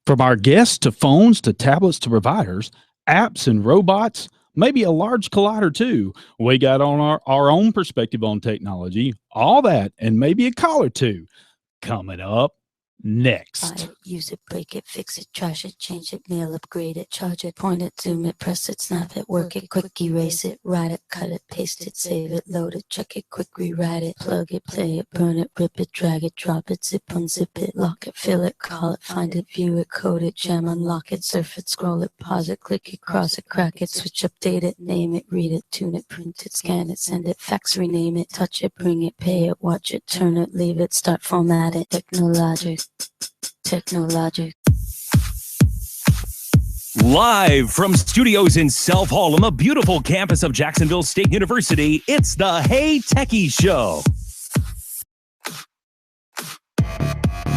From our guests to phones to tablets to providers, apps and robots, maybe a large collider too. We got on our own perspective on technology, all that, and maybe a call or two coming up Buy next. it, use it, break it, fix it, trash it, change it, mail, upgrade it, charge it, point it, zoom it, press it, snap it, work it, quick erase it, write it, cut it, paste it, save it, load it, check it, quick rewrite it, plug it, play it, burn it, rip it, drag it, drop it, zip, unzip it, lock it, fill it, call it, find it, view it, code it, jam, unlock it, surf it, scroll it, pause it, click it, cross it, crack it, switch, update it, name it, read it, tune it, print it, scan it, send it, fax, rename it, touch it, bring it, pay it, watch it, turn it, leave it, start, format it, technologic. Live from studios in South Hall on the beautiful campus of Jacksonville State University, it's the Hey Techies Show.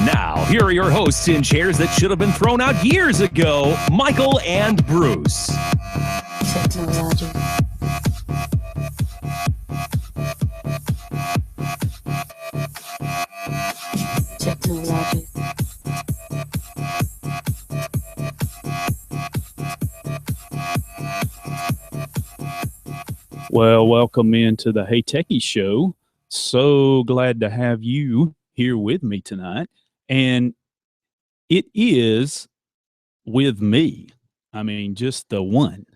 Now, here are your hosts in chairs that should have been thrown out years ago, Michael and Bruce. Technologic. Technologic. Well, welcome into the Hey Techies Show. So glad to have you here with me tonight. And it is with me. I mean, just the one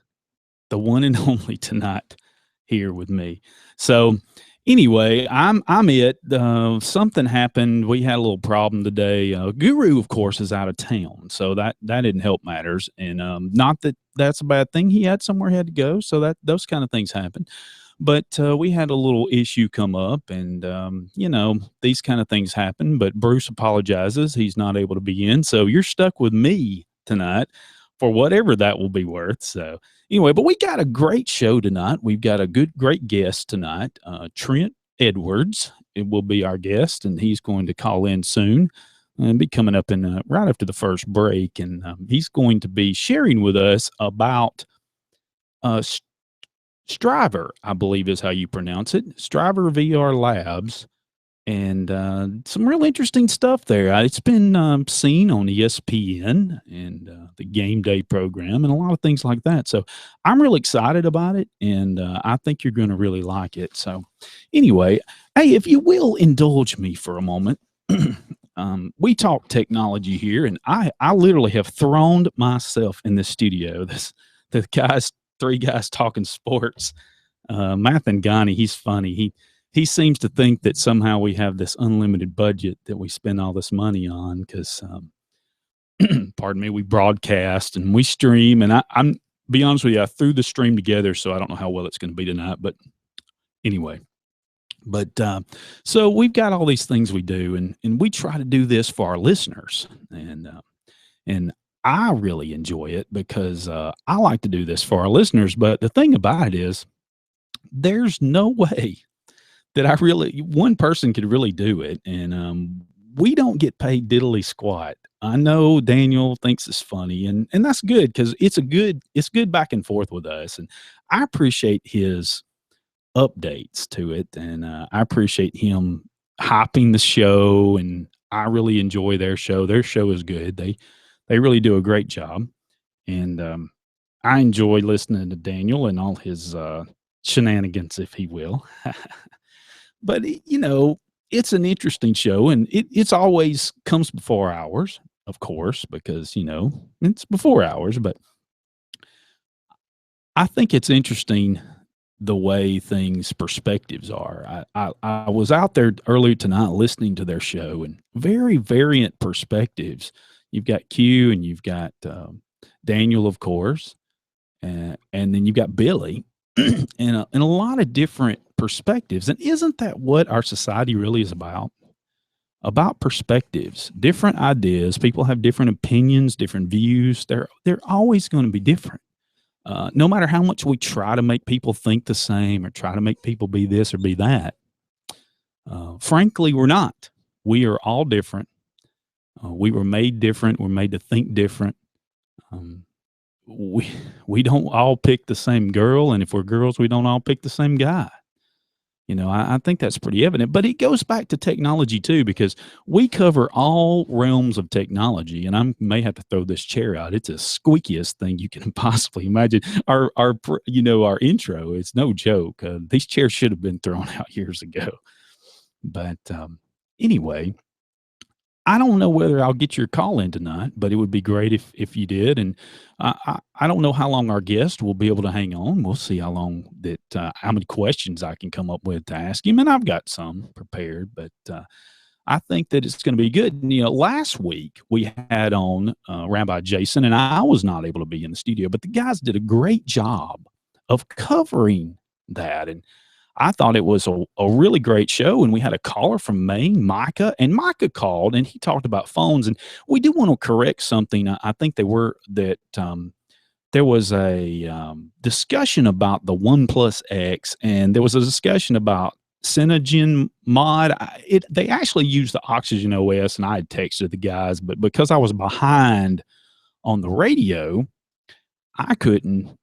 and only tonight here with me. So anyway, I'm it. Something happened. We had a little problem today. Guru, of course, is out of town, so that didn't help matters. And not that that's a bad thing. He had somewhere he had to go, so that those kind of things happen. But we had a little issue come up, and these kind of things happen. But Bruce apologizes; he's not able to be in, so you're stuck with me tonight for whatever that will be worth. So anyway, but we got a great show tonight. We've got a great guest tonight. Trent Edwards it will be our guest, and he's going to call in soon and be coming up in right after the first break. And he's going to be sharing with us about Striver, I believe is how you pronounce it, Striver VR Labs. And some real interesting stuff there. It's been seen on ESPN and the game day program and a lot of things like that. So I'm really excited about it, and I think you're going to really like it. So anyway, hey, if you will indulge me for a moment, we talk technology here, and I literally have thrown myself in the studio. Three guys talking sports. Math and Ghani, he's funny. He seems to think that somehow we have this unlimited budget that we spend all this money on because, pardon me, we broadcast and we stream. And I'm be honest with you, I threw the stream together, so I don't know how well it's going to be tonight. But anyway, so we've got all these things we do, and we try to do this for our listeners, and I really enjoy it because I like to do this for our listeners. But the thing about it is, there's no way that one person could really do it. And we don't get paid diddly squat. I know Daniel thinks it's funny, and that's good because it's good back and forth with us. And I appreciate his updates to it. And I appreciate him hyping the show, and I really enjoy their show. Their show is good. They really do a great job. And I enjoy listening to Daniel and all his shenanigans, if he will. But, it's an interesting show, and it's always comes before hours, of course, because, it's before hours. But I think it's interesting the way perspectives are. I was out there earlier tonight listening to their show, and very variant perspectives. You've got Q, and you've got Daniel, of course, and then you've got Billy. And a lot of different perspectives. And isn't that what our society really is about? About perspectives, different ideas. People have different opinions, different views. They're always going to be different. No matter how much we try to make people think the same or try to make people be this or be that, frankly, we're not. We are all different. We were made different. We're made to think different. We don't all pick the same girl, and if we're girls, we don't all pick the same guy. I think that's pretty evident, but it goes back to technology too, because we cover all realms of technology. And I may have to throw this chair out. It's the squeakiest thing you can possibly imagine. Our intro, it's no joke. These chairs should have been thrown out years ago. But anyway, I don't know whether I'll get your call in tonight, but it would be great if you did. And I don't know how long our guest will be able to hang on. We'll see how many questions I can come up with to ask him. And I've got some prepared, but I think that it's going to be good. And, last week we had on Rabbi Jason, and I was not able to be in the studio, but the guys did a great job of covering that. And I thought it was a really great show, and we had a caller from Maine, Micah, and Micah called, and he talked about phones, and we do want to correct something. I think there was a discussion about the OnePlus X, and there was a discussion about Cyanogen mod. They actually used the Oxygen OS, and I had texted the guys, but because I was behind on the radio, I couldn't.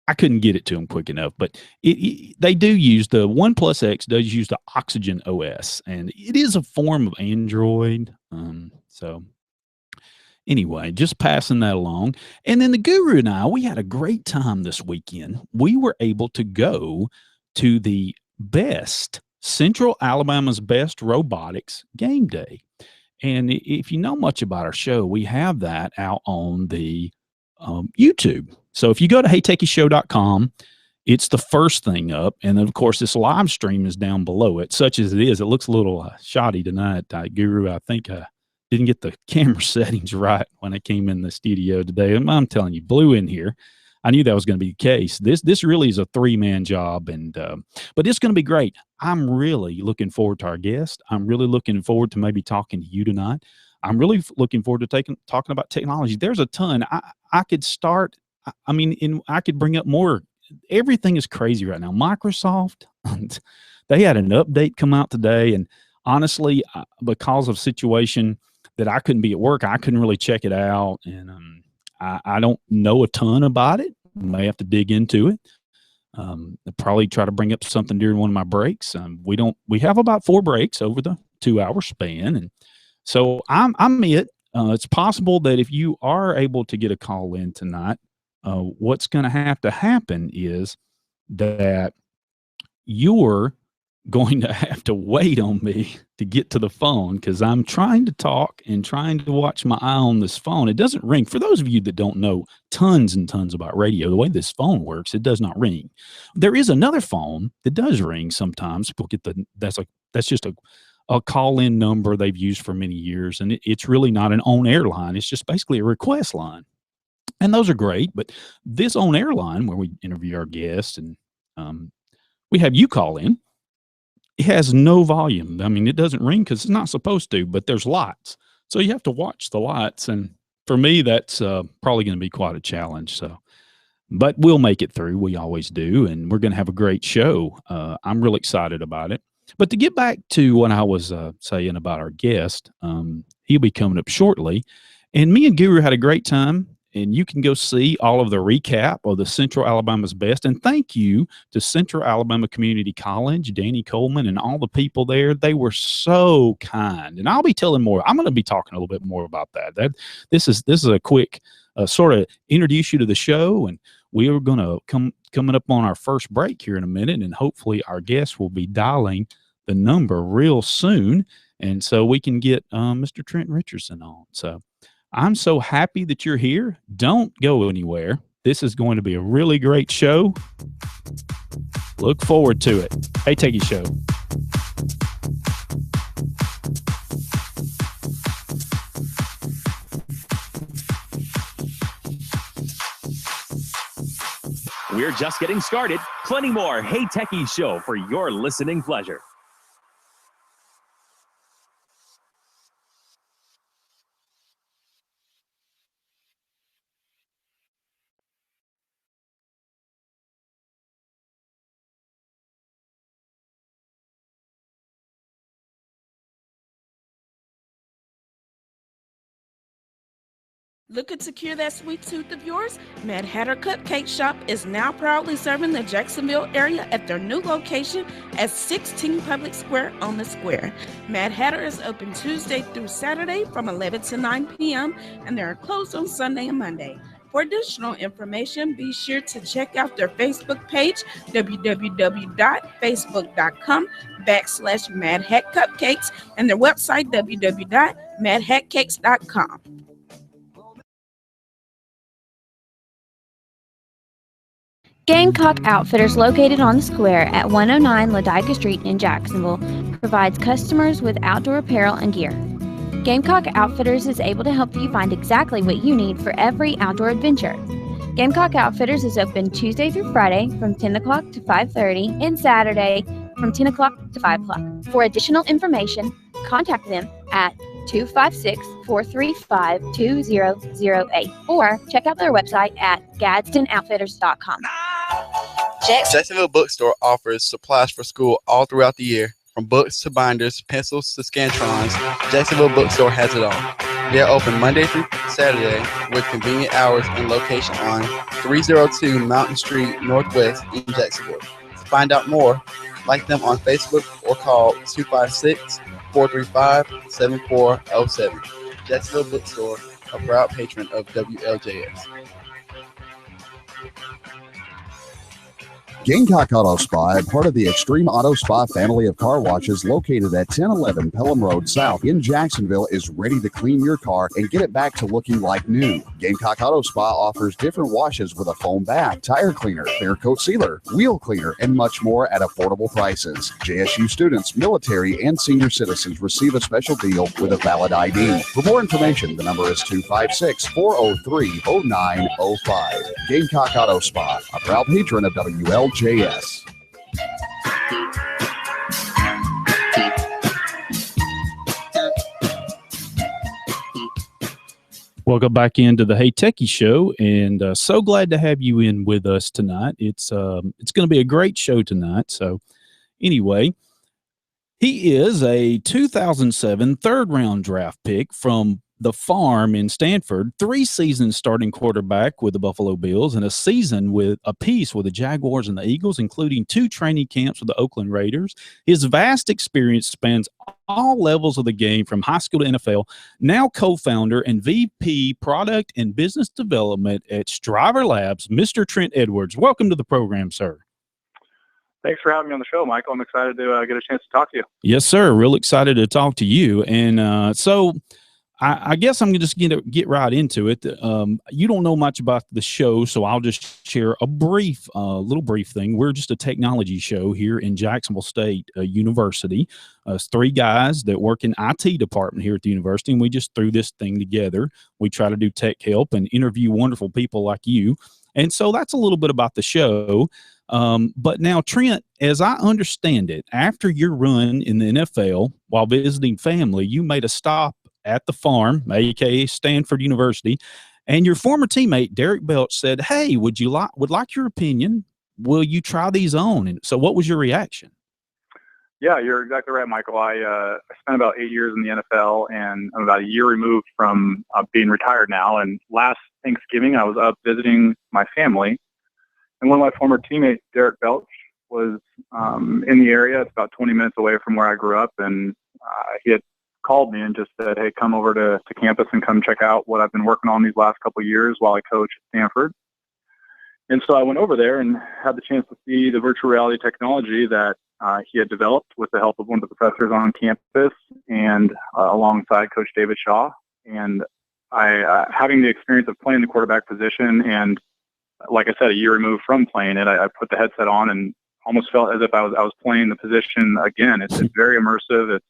I couldn't get it to them quick enough, but they do use the OnePlus X does use the Oxygen OS, and it is a form of Android. So anyway, just passing that along. And then the Guru and we had a great time this weekend. We were able to go to the best Central Alabama's best robotics game day. And if you know much about our show, we have that out on the YouTube. So if you go to heytechieshow.com, it's the first thing up. And then, of course, this live stream is down below it, such as it is. It looks a little shoddy tonight, Guru. I think didn't get the camera settings right when I came in the studio today. I'm telling you, blew in here. I knew that was going to be the case. This really is a 3-man job, but it's going to be great. I'm really looking forward to our guest. I'm really looking forward to maybe talking to you tonight. I'm really looking forward to talking about technology. There's a ton. I could start. I could bring up more. Everything is crazy right now. Microsoft, they had an update come out today, and honestly, because of situation that I couldn't be at work, I couldn't really check it out, and I don't know a ton about it. May have to dig into it. I'll probably try to bring up something during one of my breaks. We have about 4 breaks over the 2-hour span, and so I'm it. It's possible that if you are able to get a call in tonight, what's going to happen is that you're going to have to wait on me to get to the phone, because I'm trying to talk and trying to watch my eye on this phone. It doesn't ring. For those of you that don't know tons and tons about radio, the way this phone works, it does not ring. There is another phone that does ring sometimes. People get that's just a call-in number they've used for many years, and it's really not an on-air line. It's just basically a request line. And those are great, but this on-air line where we interview our guests and we have you call in, it has no volume. I mean, it doesn't ring because it's not supposed to, but there's lights. So you have to watch the lights. And for me, that's probably going to be quite a challenge. But we'll make it through. We always do. And we're going to have a great show. I'm real excited about it. But to get back to what I was saying about our guest, he'll be coming up shortly. And me and Guru had a great time. And you can go see all of the recap of the Central Alabama's best. And thank you to Central Alabama Community College, Danny Coleman, and all the people there. They were so kind. And I'll be telling more. I'm going to be talking a little bit more about that. This is a quick sort of introduce you to the show. And we are going to coming up on our first break here in a minute. And hopefully our guest will be dialing the number real soon. And so we can get Mr. Trent Richardson on. So I'm so happy that you're here. Don't go anywhere. This is going to be a really great show. Look forward to it. Hey Techies Show. We're just getting started. Plenty more Hey Techies Show for your listening pleasure. Looking to cure that sweet tooth of yours? Mad Hatter Cupcake Shop is now proudly serving the Jacksonville area at their new location at 16 Public Square on the Square. Mad Hatter is open Tuesday through Saturday from 11 to 9 p.m. and they are closed on Sunday and Monday. For additional information, be sure to check out their Facebook page, www.facebook.com/Mad Hat Cupcakes, and their website, www.madhatcakes.com. Gamecock Outfitters, located on the square at 109 Ladiga Street in Jacksonville, provides customers with outdoor apparel and gear. Gamecock Outfitters is able to help you find exactly what you need for every outdoor adventure. Gamecock Outfitters is open Tuesday through Friday from 10 o'clock to 5:30 and Saturday from 10 o'clock to 5 o'clock. For additional information, contact them at 256-435-2008 or check out their website at GadsdenOutfitters.com. Jacksonville Bookstore offers supplies for school all throughout the year. From books to binders, pencils to Scantrons, Jacksonville Bookstore has it all. They are open Monday through Saturday with convenient hours and location on 302 Mountain Street Northwest in Jacksonville. To find out more, like them on Facebook or call 256-435-7407. Jacksonville Bookstore, a proud patron of WLJS. Gamecock Auto Spa, part of the Extreme Auto Spa family of car washes located at 1011 Pelham Road South in Jacksonville, is ready to clean your car and get it back to looking like new. Gamecock Auto Spa offers different washes with a foam bath, tire cleaner, clear coat sealer, wheel cleaner, and much more at affordable prices. JSU students, military, and senior citizens receive a special deal with a valid ID. For more information, the number is 256-403-0905. Gamecock Auto Spa, a proud patron of WLJS. Welcome back into the Hey Techies Show, and so glad to have you in with us tonight. It's going to be a great show tonight. So anyway, he is a 2007 third-round draft pick from the farm in Stanford, 3 seasons starting quarterback with the Buffalo Bills, and a season with a piece with the Jaguars and the Eagles, including 2 training camps with the Oakland Raiders. His vast experience spans all levels of the game from high school to NFL, now co-founder and VP Product and Business Development at Striver Labs, Mr. Trent Edwards. Welcome to the program, sir. Thanks for having me on the show, Michael. I'm excited to get a chance to talk to you. Yes, sir. Real excited to talk to you. And so I guess I'm just going to get right into it. You don't know much about the show, so I'll just share a little brief thing. We're just a technology show here in Jacksonville State University. It's 3 guys that work in IT department here at the university, and we just threw this thing together. We try to do tech help and interview wonderful people like you. And so that's a little bit about the show. But now, Trent, as I understand it, after your run in the NFL while visiting family, you made a stop at the farm, aka Stanford University, and your former teammate Derek Belch said, "Hey, would like your opinion? Will you try these on?" And so, what was your reaction? Yeah, you're exactly right, Michael. I spent about 8 years in the NFL, and I'm about a year removed from being retired now. And last Thanksgiving, I was up visiting my family, and one of my former teammates, Derek Belch, was in the area. It's about 20 minutes away from where I grew up, and he had called me and just said, "Hey, come over to campus and come check out what I've been working on these last couple of years while I coach at Stanford." And so I went over there and had the chance to see the virtual reality technology that he had developed with the help of one of the professors on campus and alongside Coach David Shaw. And I having the experience of playing the quarterback position and, like I said, a year removed from playing it, I put the headset on and almost felt as if I was playing the position again. It's very immersive. It's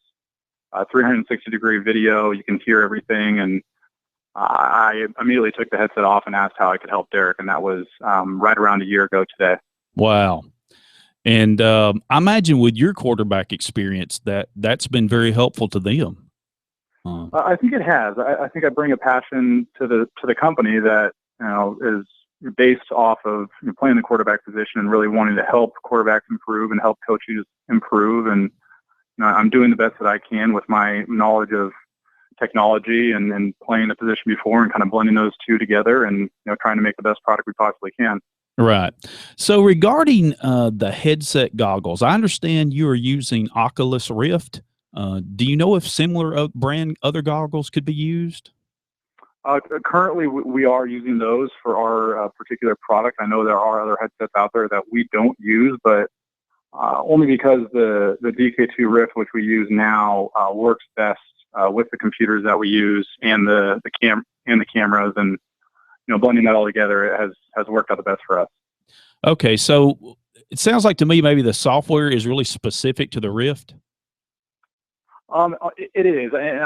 360-degree video. You can hear everything. And I immediately took the headset off and asked how I could help Derek. And that was right around a year ago today. Wow. And I imagine with your quarterback experience that's been very helpful to them. I think it has. I think I bring a passion to the company that is based off of playing the quarterback position and really wanting to help quarterbacks improve and help coaches improve. And I'm doing the best that I can with my knowledge of technology and playing the position before and kind of blending those two together and trying to make the best product we possibly can. Right. So regarding the headset goggles, I understand you are using Oculus Rift. Do you know if similar brand other goggles could be used? Currently, we are using those for our particular product. I know there are other headsets out there that we don't use, but only because the DK2 Rift, which we use now, works best with the computers that we use and the cameras, and blending that all together has worked out the best for us. Okay, so it sounds like to me maybe the software is really specific to the Rift. It is, and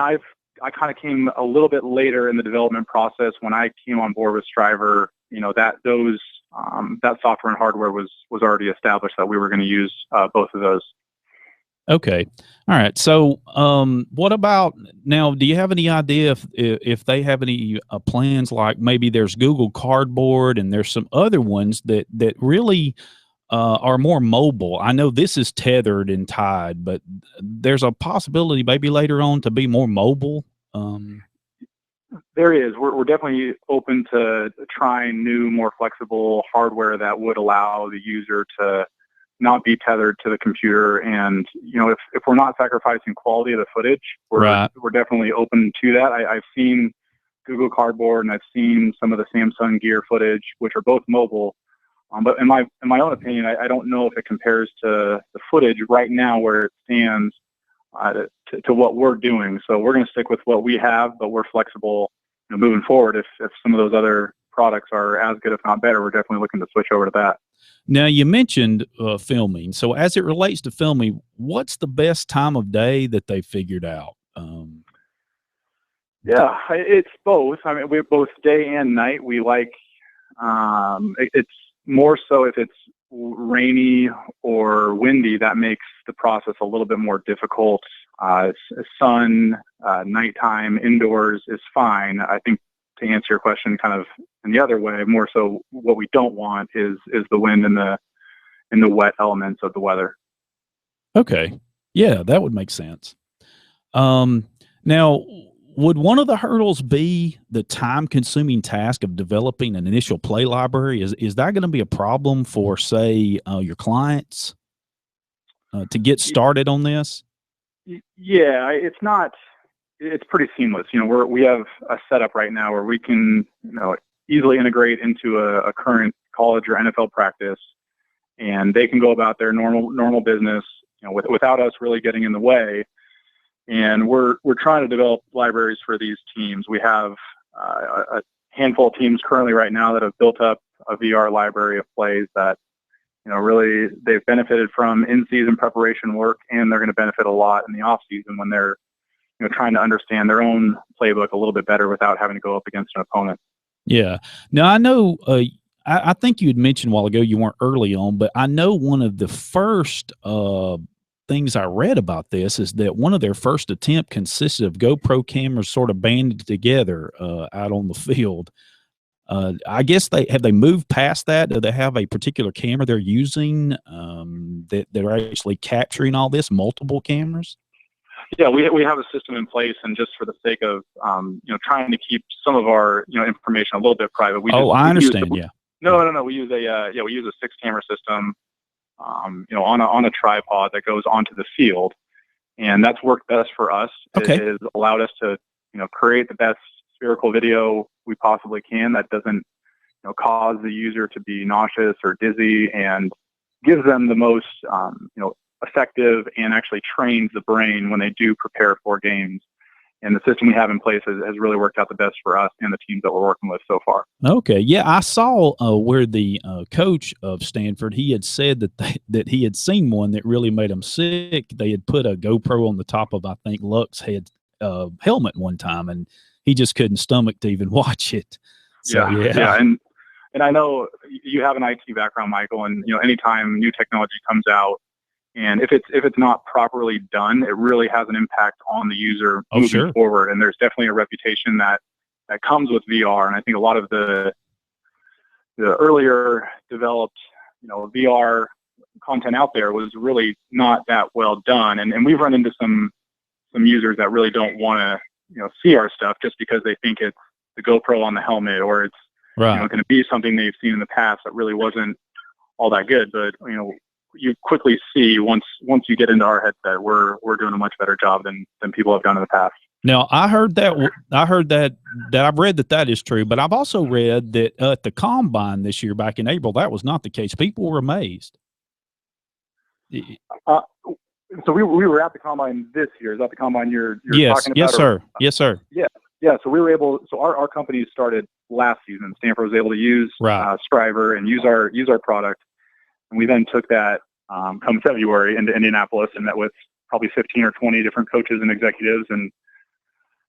I kind of came a little bit later in the development process. When I came on board with Striver, that software and hardware was already established that we were going to use both of those. Okay. All right. So, what about now? Do you have any idea if they have any plans? Like maybe there's Google Cardboard, and there's some other ones that really are more mobile. I know this is tethered and tied, but there's a possibility maybe later on to be more mobile. There is. We're definitely open to trying new, more flexible hardware that would allow the user to not be tethered to the computer. And, if we're not sacrificing quality of the footage, we're definitely open to that. I've seen Google Cardboard and I've seen some of the Samsung Gear footage, which are both mobile. But in my own opinion, I don't know if it compares to the footage right now where it stands to what we're doing. So we're going to stick with what we have, but we're flexible moving forward. If some of those other products are as good, if not better, we're definitely looking to switch over to that. Now, you mentioned filming. So as it relates to filming, what's the best time of day that they figured out? Yeah, it's both. I mean, we're both day and night. We like it's more so if it's rainy or windy, that makes the process a little bit more difficult. Sun, nighttime, indoors is fine. I think to answer your question kind of in the other way, more so what we don't want is the wind and the wet elements of the weather. Okay. Yeah, that would make sense. Now, would one of the hurdles be the time-consuming task of developing an initial play library? Is that going to be a problem for, say, your clients to get started on this? Yeah, it's not. It's pretty seamless. We have a setup right now where we can, easily integrate into a current college or NFL practice, and they can go about their normal business, without us really getting in the way. And we're trying to develop libraries for these teams. We have a handful of teams currently right now that have built up a VR library of plays that, really they've benefited from in-season preparation work, and they're going to benefit a lot in the off-season when they're, trying to understand their own playbook a little bit better without having to go up against an opponent. Yeah. Now, I know I think you had mentioned a while ago you weren't early on, but I know one of the first things I read about this is that one of their first attempt consisted of GoPro cameras sort of banded together out on the field. I guess they moved past that? Do they have a particular camera they're using that are actually capturing all this, multiple cameras? Yeah, we have a system in place, and just for the sake of trying to keep some of our information a little bit private. I understand. Yeah. No. We use a 6-camera system, on a tripod that goes onto the field, and that's worked best for us. Okay. It has allowed us to create the best spherical video we possibly can that doesn't cause the user to be nauseous or dizzy, and gives them the most effective and actually trains the brain when they do prepare for games. And the system we have in place has really worked out the best for us and the teams that we're working with so far. Okay. Yeah, I saw where the coach of Stanford, he had said that he had seen one that really made him sick. They had put a GoPro on the top of, I think, Luck's helmet one time, and he just couldn't stomach to even watch it. So, yeah. And I know you have an IT background, Michael, and anytime new technology comes out, and if it's not properly done, it really has an impact on the user moving forward. And there's definitely a reputation that comes with VR. And I think a lot of the earlier developed, VR content out there was really not that well done. And we've run into some users that really don't want to, see our stuff just because they think it's the GoPro on the helmet, or it's going to be something they've seen in the past that really wasn't all that good. But you quickly see once you get into our headset, we're doing a much better job than people have done in the past. Now, I've read that is true, but I've also read that at the Combine this year, back in April, that was not the case. People were amazed. So we were at the Combine this year. Is that the Combine you're talking about? Yes, sir. Yes, sir. Yeah. So we were able. So our company started last season. Stanford was able to use Striver and use our product, and we then took that come February into Indianapolis and met with probably 15 or 20 different coaches and executives, and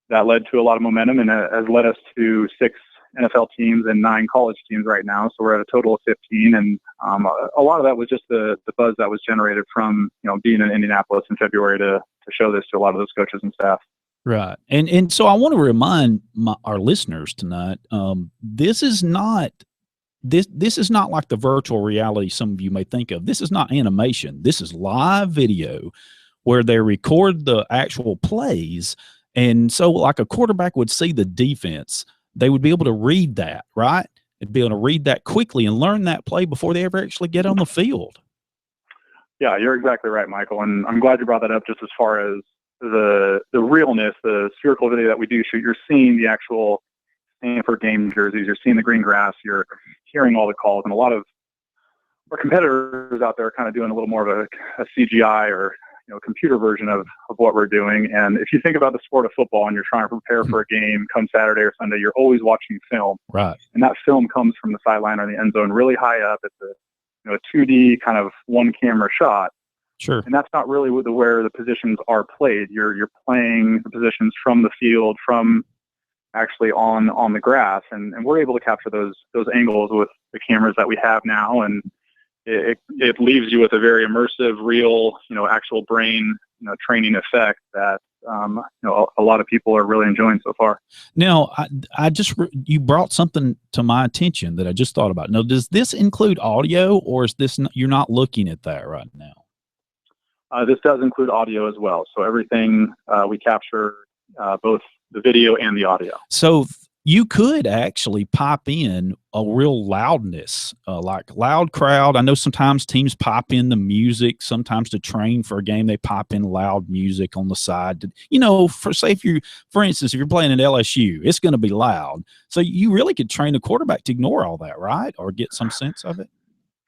that led to a lot of momentum and has led us to 6 NFL teams and 9 college teams right now. So we're at a total of 15. And a lot of that was just the buzz that was generated from, being in Indianapolis in February to show this to a lot of those coaches and staff. Right. And so I want to remind our listeners tonight, this is not like the virtual reality some of you may think of. This is not animation. This is live video where they record the actual plays. And so like a quarterback would see the defense, they would be able to read that, right? They'd be able to read that quickly and learn that play before they ever actually get on the field. Yeah, you're exactly right, Michael. And I'm glad you brought that up just as far as the realness, the spherical video that we do shoot. You're seeing the actual Stanford game jerseys. You're seeing the green grass. You're hearing all the calls. And a lot of our competitors out there are kind of doing a little more of a CGI or computer version of what we're doing. And if you think about the sport of football and you're trying to prepare for a game come Saturday or Sunday, you're always watching film. Right. And that film comes from the sideline or the end zone really high up. It's a 2D kind of one camera shot. Sure. And that's not really where the positions are played. You're playing the positions from the field, from actually on the grass. And we're able to capture those angles with the cameras that we have now. And it leaves you with a very immersive, real, actual brain, training effect that, a lot of people are really enjoying so far. Now, you brought something to my attention that I just thought about. Now, does this include audio, or is this, you're not looking at that right now? This does include audio as well. So everything we capture, both the video and the audio. So you could actually pipe in a real loudness, like loud crowd. I know sometimes teams pipe in the music. Sometimes to train for a game, they pipe in loud music on the side. For instance, if you're playing at LSU, it's going to be loud. So you really could train the quarterback to ignore all that, right? Or get some sense of it.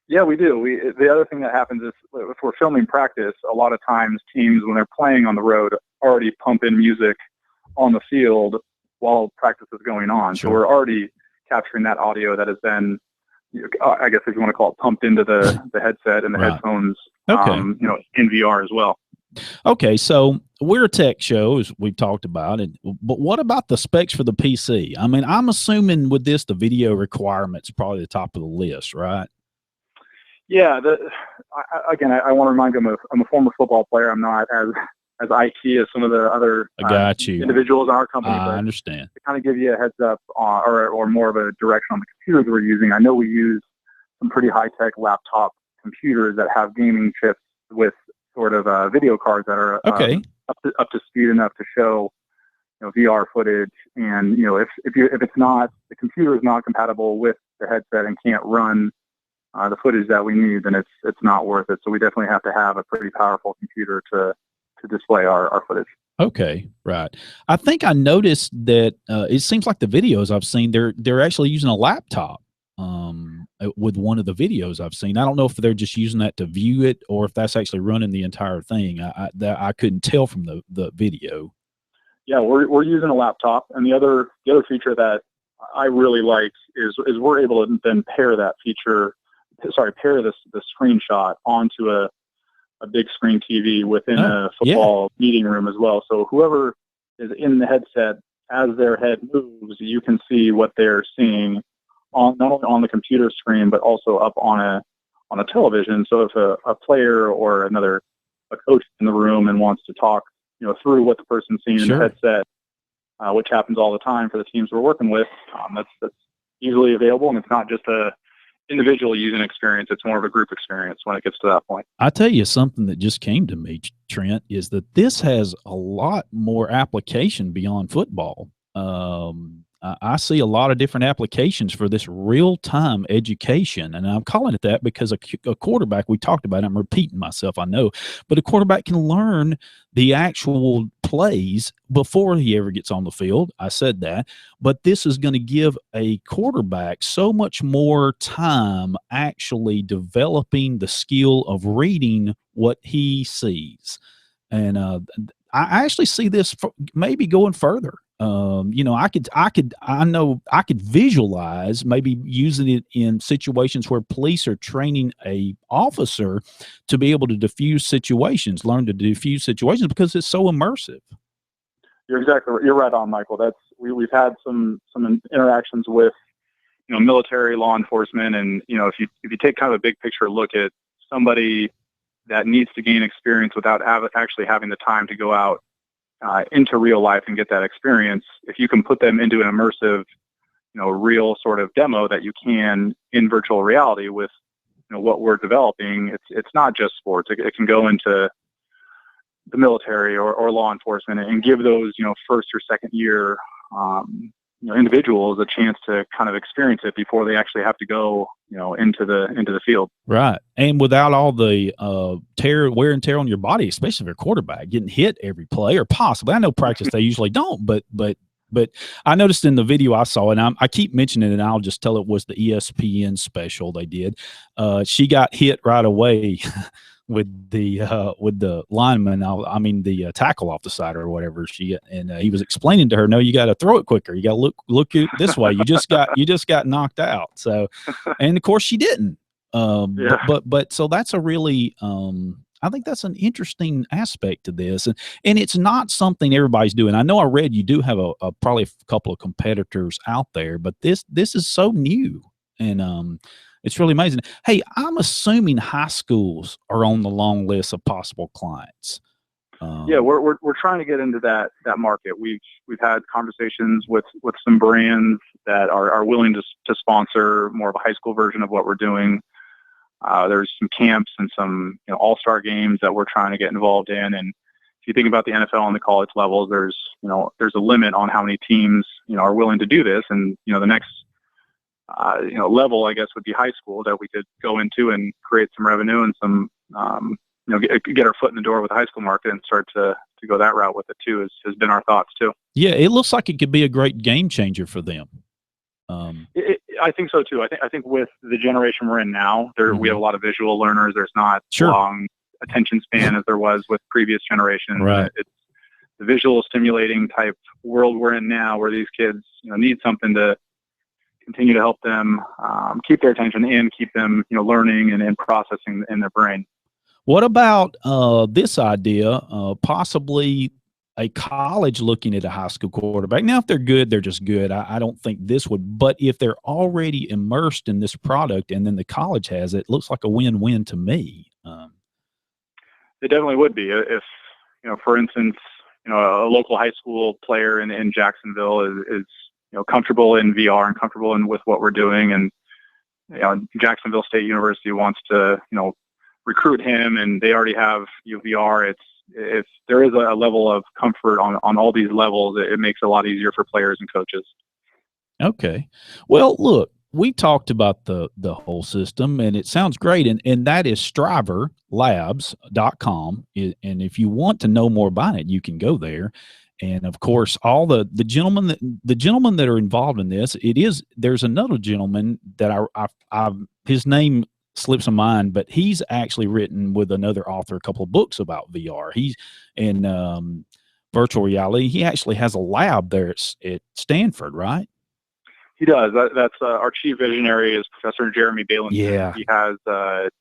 Yeah, we do. The other thing that happens is if we're filming practice, a lot of times teams, when they're playing on the road, already pump in music on the field while practice is going on. Sure. So we're already capturing that audio that has been, I guess if you want to call it, pumped into the headset and the headphones, in VR as well. Okay, so we're a tech show, as we've talked about it, but what about the specs for the PC? I mean, I'm assuming with this, the video requirement's probably the top of the list, right? Yeah. I want to remind you, I'm a former football player. I'm not as IT as some of the other individuals in our company. I understand. To kind of give you a heads up or more of a direction on the computers we're using, I know we use some pretty high-tech laptop computers that have gaming chips with sort of video cards that are up to speed enough to show VR footage. And if it's not, the computer is not compatible with the headset and can't run the footage that we need, then it's not worth it. So we definitely have to have a pretty powerful computer to display our footage. Okay, right. I think I noticed that it seems like the videos I've seen, they're actually using a laptop with one of the videos I've seen. I don't know if they're just using that to view it or if that's actually running the entire thing. I couldn't tell from the video. Yeah, we're using a laptop, and the other feature that I really like is we're able to then pair the screenshot onto a big screen TV within a football meeting room as well. So whoever is in the headset, as their head moves, you can see what they're seeing not only on the computer screen, but also up on a television. So if a player or a coach in the room and wants to talk, through what the person's seeing in the headset, which happens all the time for the teams we're working with, that's easily available, and it's not just a individual using experience. It's more of a group experience when it gets to that point. I tell you something that just came to me. Trent, is that this has a lot more application beyond football. I see a lot of different applications for this real-time education, and I'm calling it that because a quarterback, we talked about it, I'm repeating myself, I know, but a quarterback can learn the actual plays before he ever gets on the field. I said that, but this is going to give a quarterback so much more time actually developing the skill of reading what he sees. And I actually see this maybe going further. I know I could visualize maybe using it in situations where police are training a officer to be able to learn to diffuse situations because it's so immersive. You're right on, Michael. We've had some interactions with, military, law enforcement, and, if you take kind of a big picture look at somebody that needs to gain experience without actually having the time to go out into real life and get that experience, if you can put them into an immersive, real sort of demo that you can in virtual reality with, what we're developing, it's not just sports. It can go into the military or law enforcement and give those, first or second year, individuals a chance to kind of experience it before they actually have to go, into the field. Right. And without all the wear and tear on your body, especially if you're a quarterback, getting hit every play or possibly. I know practice they usually don't, but I noticed in the video I saw, and I keep mentioning it, and I'll just tell it was the ESPN special they did. She got hit right away with the lineman, the tackle off the side or whatever. He was explaining to her, no, you got to throw it quicker. You got to look this way. You just got knocked out. So, and of course she didn't. But so that's a really, I think that's an interesting aspect to this, and it's not something everybody's doing. I know I read you do have a probably a couple of competitors out there, but this is so new, and it's really amazing. Hey, I'm assuming high schools are on the long list of possible clients. Yeah, we're trying to get into that market. We've had conversations with some brands that are willing to sponsor more of a high school version of what we're doing. There's some camps and some all-star games that we're trying to get involved in. And if you think about the NFL and the college levels, there's a limit on how many teams are willing to do this. And the next level, I guess, would be high school that we could go into and create some revenue and some, get our foot in the door with the high school market and start to go that route with it too, has been our thoughts too. Yeah, it looks like it could be a great game changer for them. I think so too. I think with the generation we're in now, we have a lot of visual learners. There's not long attention span as there was with previous generations. Right. It's the visual stimulating type world we're in now, where these kids need something to continue to help them keep their attention and keep them learning and processing in their brain. What about this idea, possibly a college looking at a high school quarterback? Now, if they're good, they're just good. I don't think this would, but if they're already immersed in this product and then the college has it, looks like a win-win to me. It definitely would be. If, for instance, a local high school player in Jacksonville is comfortable in VR and comfortable with what we're doing, and Jacksonville State University wants to recruit him, and they already have VR. If there is a level of comfort on all these levels, it makes it a lot easier for players and coaches. Okay. Well, look, we talked about the whole system, and it sounds great, and that is striverlabs.com. And if you want to know more about it, you can go there. And of course, all the gentlemen that are involved in this, there's another gentleman that his name slips my mind, but he's actually written with another author a couple of books about VR. He's in virtual reality. He actually has a lab there at Stanford, right? He does. That's our chief visionary is Professor Jeremy Balinson. Yeah. He has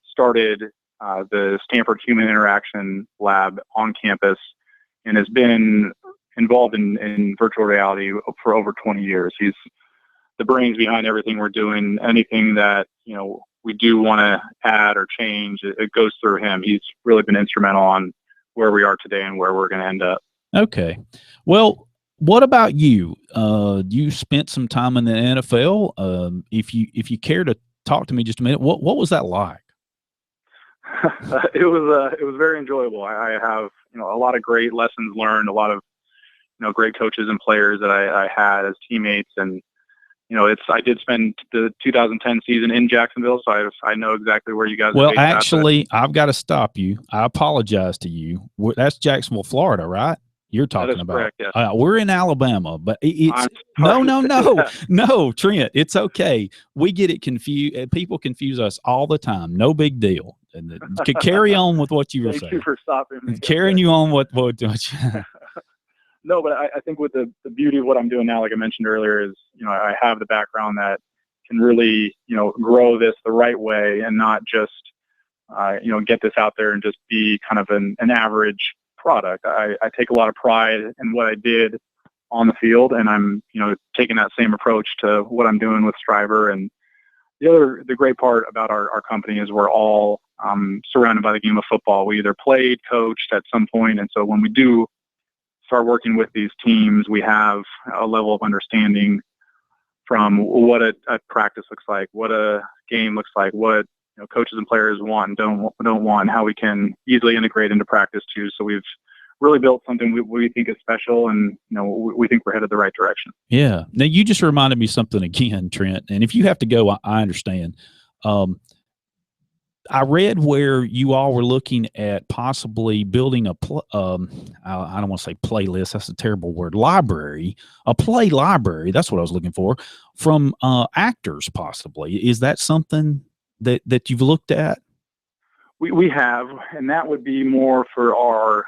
started the Stanford Human Interaction Lab on campus and has been involved in virtual reality for over 20 years. He's the brains behind everything we're doing. Anything that we do want to add or change, it goes through him. He's really been instrumental on where we are today and where we're going to end up. Okay. Well, what about you? You spent some time in the NFL. If you care to talk to me just a minute, what was that like? It was very enjoyable. I have a lot of great lessons learned, a lot of, great coaches and players that I had as teammates. And, I did spend the 2010 season in Jacksonville, so I know exactly where you guys are Well, based at, actually, I've got to stop you. I apologize to you. That's Jacksonville, Florida, right? You're talking about. Correct, yes. We're in Alabama, but it's I'm no, sorry no, Trent. It's okay. We get it confused. People confuse us all the time. No big deal. And carry on with what you were saying. Thank you for stopping me. Carrying you on what No, but I think with the beauty of what I'm doing now, like I mentioned earlier, is, I have the background that can really, grow this the right way and not just, get this out there and just be kind of an average product. I take a lot of pride in what I did on the field, and I'm, taking that same approach to what I'm doing with Striver. And the great part about our company is we're all surrounded by the game of football. We either played, coached at some point, and so when we do start working with these teams, we have a level of understanding from what a practice looks like, what a game looks like, what coaches and players want and don't want, and how we can easily integrate into practice too. So we've really built something we think is special, and we think we're headed the right direction. Yeah. Now you just reminded me something again, Trent. And if you have to go, I understand. I read where you all were looking at possibly building I don't want to say playlist. That's a terrible word. Library, a play library. That's what I was looking for from actors, possibly. Is that something that you've looked at? We have, and that would be more for our,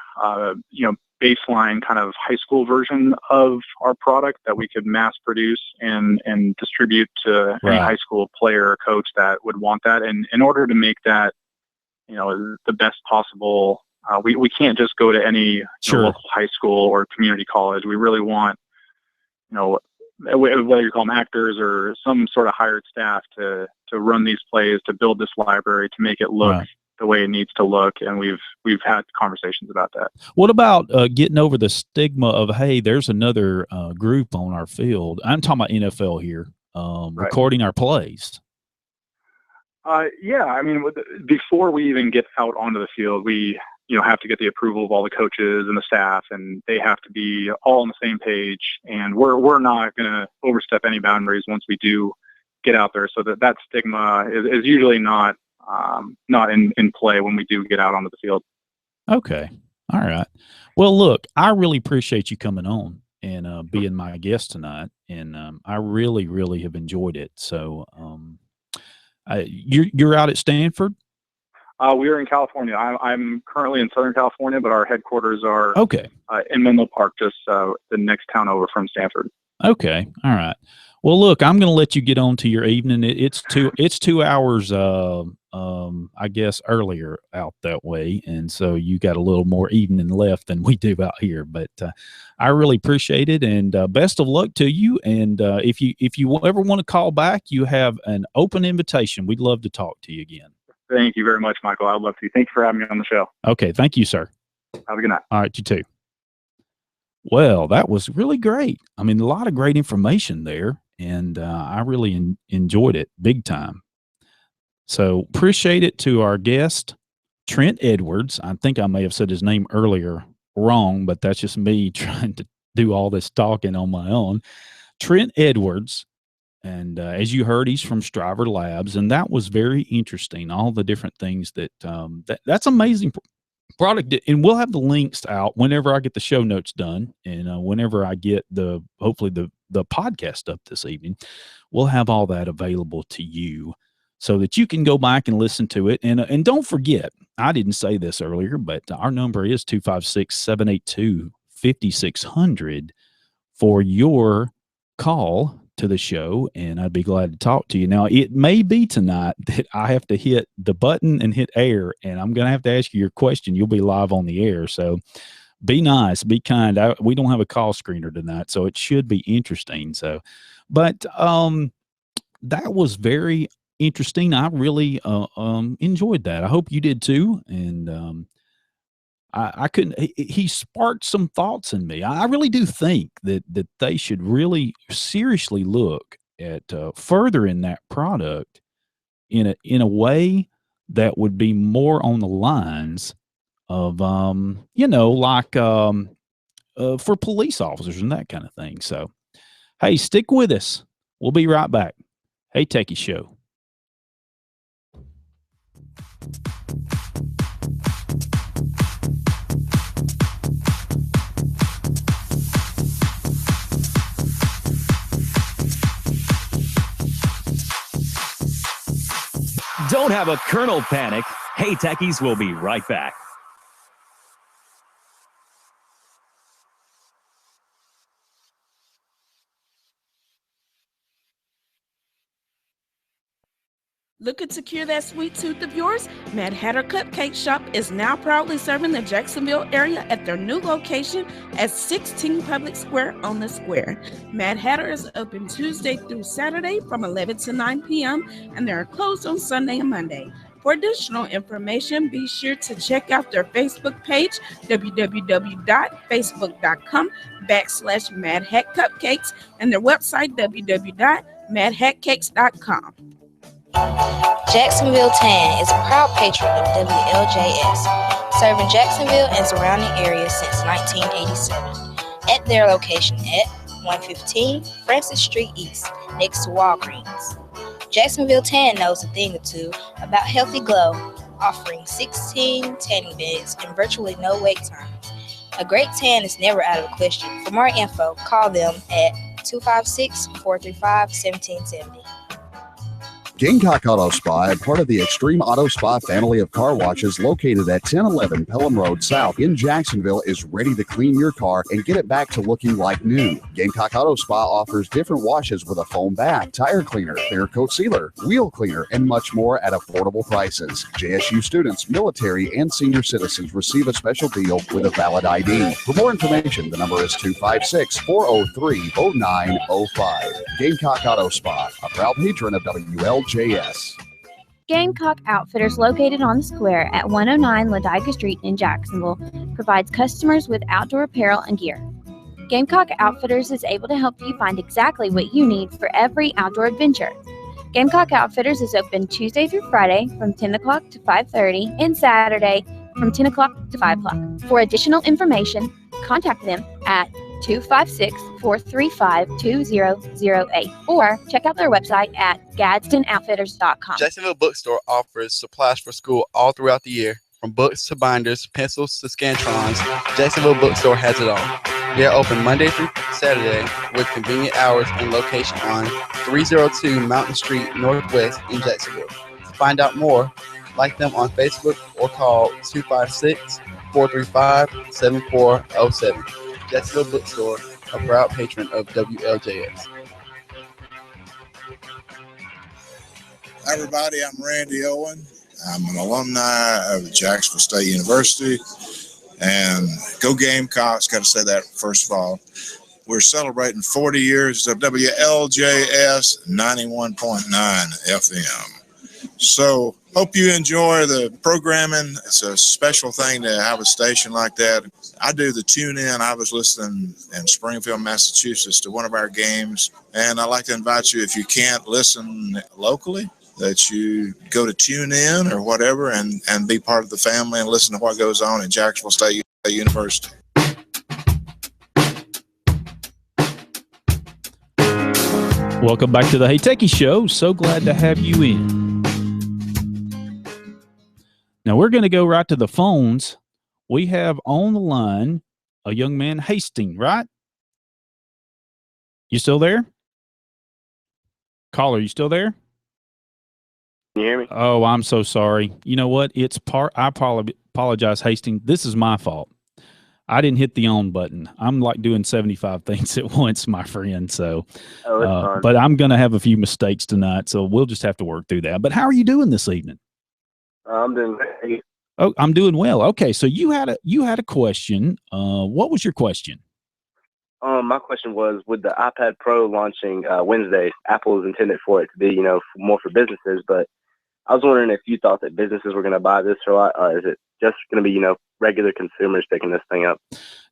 baseline kind of high school version of our product that we could mass produce and distribute to any high school player or coach that would want that. And in order to make that, the best possible, we can't just go to any local high school or community college. We really want, whether you call them actors or some sort of hired staff to run these plays, to build this library, to make it look the way it needs to look. And we've had conversations about that. What about getting over the stigma of, hey, there's another group on our field? I'm talking about NFL here, recording our plays. Yeah, I mean, before we even get out onto the field, we have to get the approval of all the coaches and the staff, and they have to be all on the same page. And we're not going to overstep any boundaries once we do get out there. So that stigma is usually not in play when we do get out onto the field. Okay. All right. Well, look, I really appreciate you coming on and being my guest tonight. And I really, really have enjoyed it. So you're out at Stanford? We are in California. I'm currently in Southern California, but our headquarters are in Menlo Park, just the next town over from Stanford. Okay. All right. Well, look, I'm going to let you get on to your evening. It's 2 hours, I guess, earlier out that way, and so you got a little more evening left than we do out here. But I really appreciate it, and best of luck to you. And if you ever want to call back, you have an open invitation. We'd love to talk to you again. Thank you very much, Michael. I'd love to. Thank you for having me on the show. Okay, thank you, sir. Have a good night. All right, you too. Well, that was really great. I mean, a lot of great information there, and I really enjoyed it big time. So appreciate it to our guest, Trent Edwards. I think I may have said his name earlier wrong, but that's just me trying to do all this talking on my own. Trent Edwards, and as you heard, he's from Striver Labs, and that was very interesting, all the different things that's amazing product. And we'll have the links out whenever I get the show notes done, and whenever I get hopefully the podcast up this evening, we'll have all that available to you so that you can go back and listen to it. And don't forget, I didn't say this earlier, but our number is 256-782-5600 for your call to the show, and I'd be glad to talk to you. Now, it may be tonight that I have to hit the button and hit air, and I'm going to have to ask you your question. You'll be live on the air, so be nice, be kind. We don't have a call screener tonight, so it should be interesting. So, but that was very interesting. I really enjoyed that. I hope you did too. And I couldn't. He sparked some thoughts in me. I really do think that they should really seriously look at furthering that product in a way that would be more on the lines of for police officers and that kind of thing. So, hey, stick with us. We'll be right back. Hey Techies Show. Don't have a kernel panic. Hey Techies will be right back. Looking to cure that sweet tooth of yours? Mad Hatter Cupcake Shop is now proudly serving the Jacksonville area at their new location at 16 Public Square on the Square. Mad Hatter is open Tuesday through Saturday from 11 to 9 p.m. and they are closed on Sunday and Monday. For additional information, be sure to check out their Facebook page, www.facebook.com/Mad Hat Cupcakes, and their website, www.madhatcakes.com. Jacksonville Tan is a proud patron of WLJS, serving Jacksonville and surrounding areas since 1987. At their location at 115 Francis Street East, next to Walgreens. Jacksonville Tan knows a thing or two about healthy glow, offering 16 tanning beds and virtually no wait times. A great tan is never out of the question. For more info, call them at 256-435-1770. Gamecock Auto Spa, a part of the Extreme Auto Spa family of car washes located at 1011 Pelham Road South in Jacksonville, is ready to clean your car and get it back to looking like new. Gamecock Auto Spa offers different washes with a foam bath, tire cleaner, clear coat sealer, wheel cleaner, and much more at affordable prices. JSU students, military, and senior citizens receive a special deal with a valid ID. For more information, the number is 256-403-0905. Gamecock Auto Spa, a proud patron of WLJS. Gamecock Outfitters, located on the square at 109 Ladiga Street in Jacksonville, provides customers with outdoor apparel and gear. Gamecock Outfitters is able to help you find exactly what you need for every outdoor adventure. Gamecock Outfitters is open Tuesday through Friday from 10 o'clock to 5:30 and Saturday from 10 o'clock to 5 o'clock. For additional information, contact them at 256-435-2008 or check out their website at GadsdenOutfitters.com. Jacksonville Bookstore offers supplies for school all throughout the year. From books to binders, pencils to scantrons, Jacksonville Bookstore has it all. They are open Monday through Saturday with convenient hours and location on 302 Mountain Street Northwest in Jacksonville. To find out more, like them on Facebook or call 256-435-7407. Jacksonville Bookstore, a proud patron of WLJS. Hi everybody, I'm Randy Owen. I'm an alumni of Jacksonville State University. And go Gamecocks, got to say that first of all. We're celebrating 40 years of WLJS 91.9 FM. So hope you enjoy the programming. It's a special thing to have a station like that. I do the tune in. I was listening in Springfield, Massachusetts to one of our games. And I'd like to invite you, if you can't listen locally, that you go to tune in or whatever and be part of the family and listen to what goes on at Jacksonville State University. Welcome back to the Hey Techies Show. So glad to have you in. Now we're going to go right to the phones. We have on the line a young man, Hastings, right? You still there? Caller, you still there? Can you hear me? Oh, I'm so sorry. You know what? I apologize, Hastings. This is my fault. I didn't hit the on button. I'm like doing 75 things at once, my friend. So, but I'm going to have a few mistakes tonight, so we'll just have to work through that. But how are you doing this evening? I'm doing great. Oh, I'm doing well. Okay, so you had a question. What was your question? My question was, with the iPad Pro launching Wednesday, Apple is intended for it to be, more for businesses, but I was wondering if you thought that businesses were going to buy this or is it just going to be, regular consumers picking this thing up?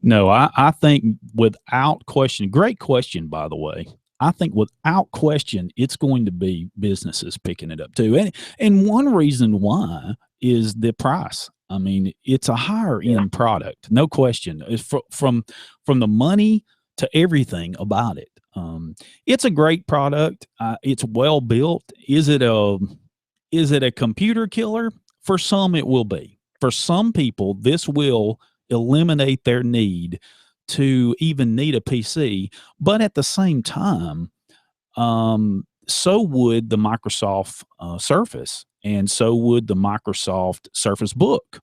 No, I think without question, great question, by the way. I think without question, it's going to be businesses picking it up too. And one reason why is the price. I mean, it's a higher end product, no question. It's from the money to everything about it. It's a great product. It's well built. Is it a computer killer? For some, it will be. For some people, this will eliminate their need to even need a PC. But at the same time, so would the Microsoft Surface, and so would the Microsoft Surface Book.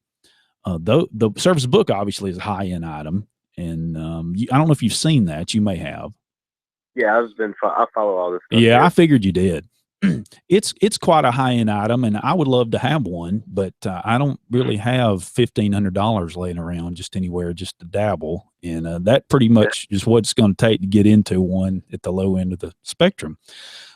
The Surface Book obviously is a high end item, and I don't know if you've seen that. You may have. Yeah, I follow all this stuff. Yeah, I figured you did. It's quite a high end item, and I would love to have one, but I don't really have $1,500 laying around just anywhere just to dabble, and that pretty much is what it's going to take to get into one at the low end of the spectrum.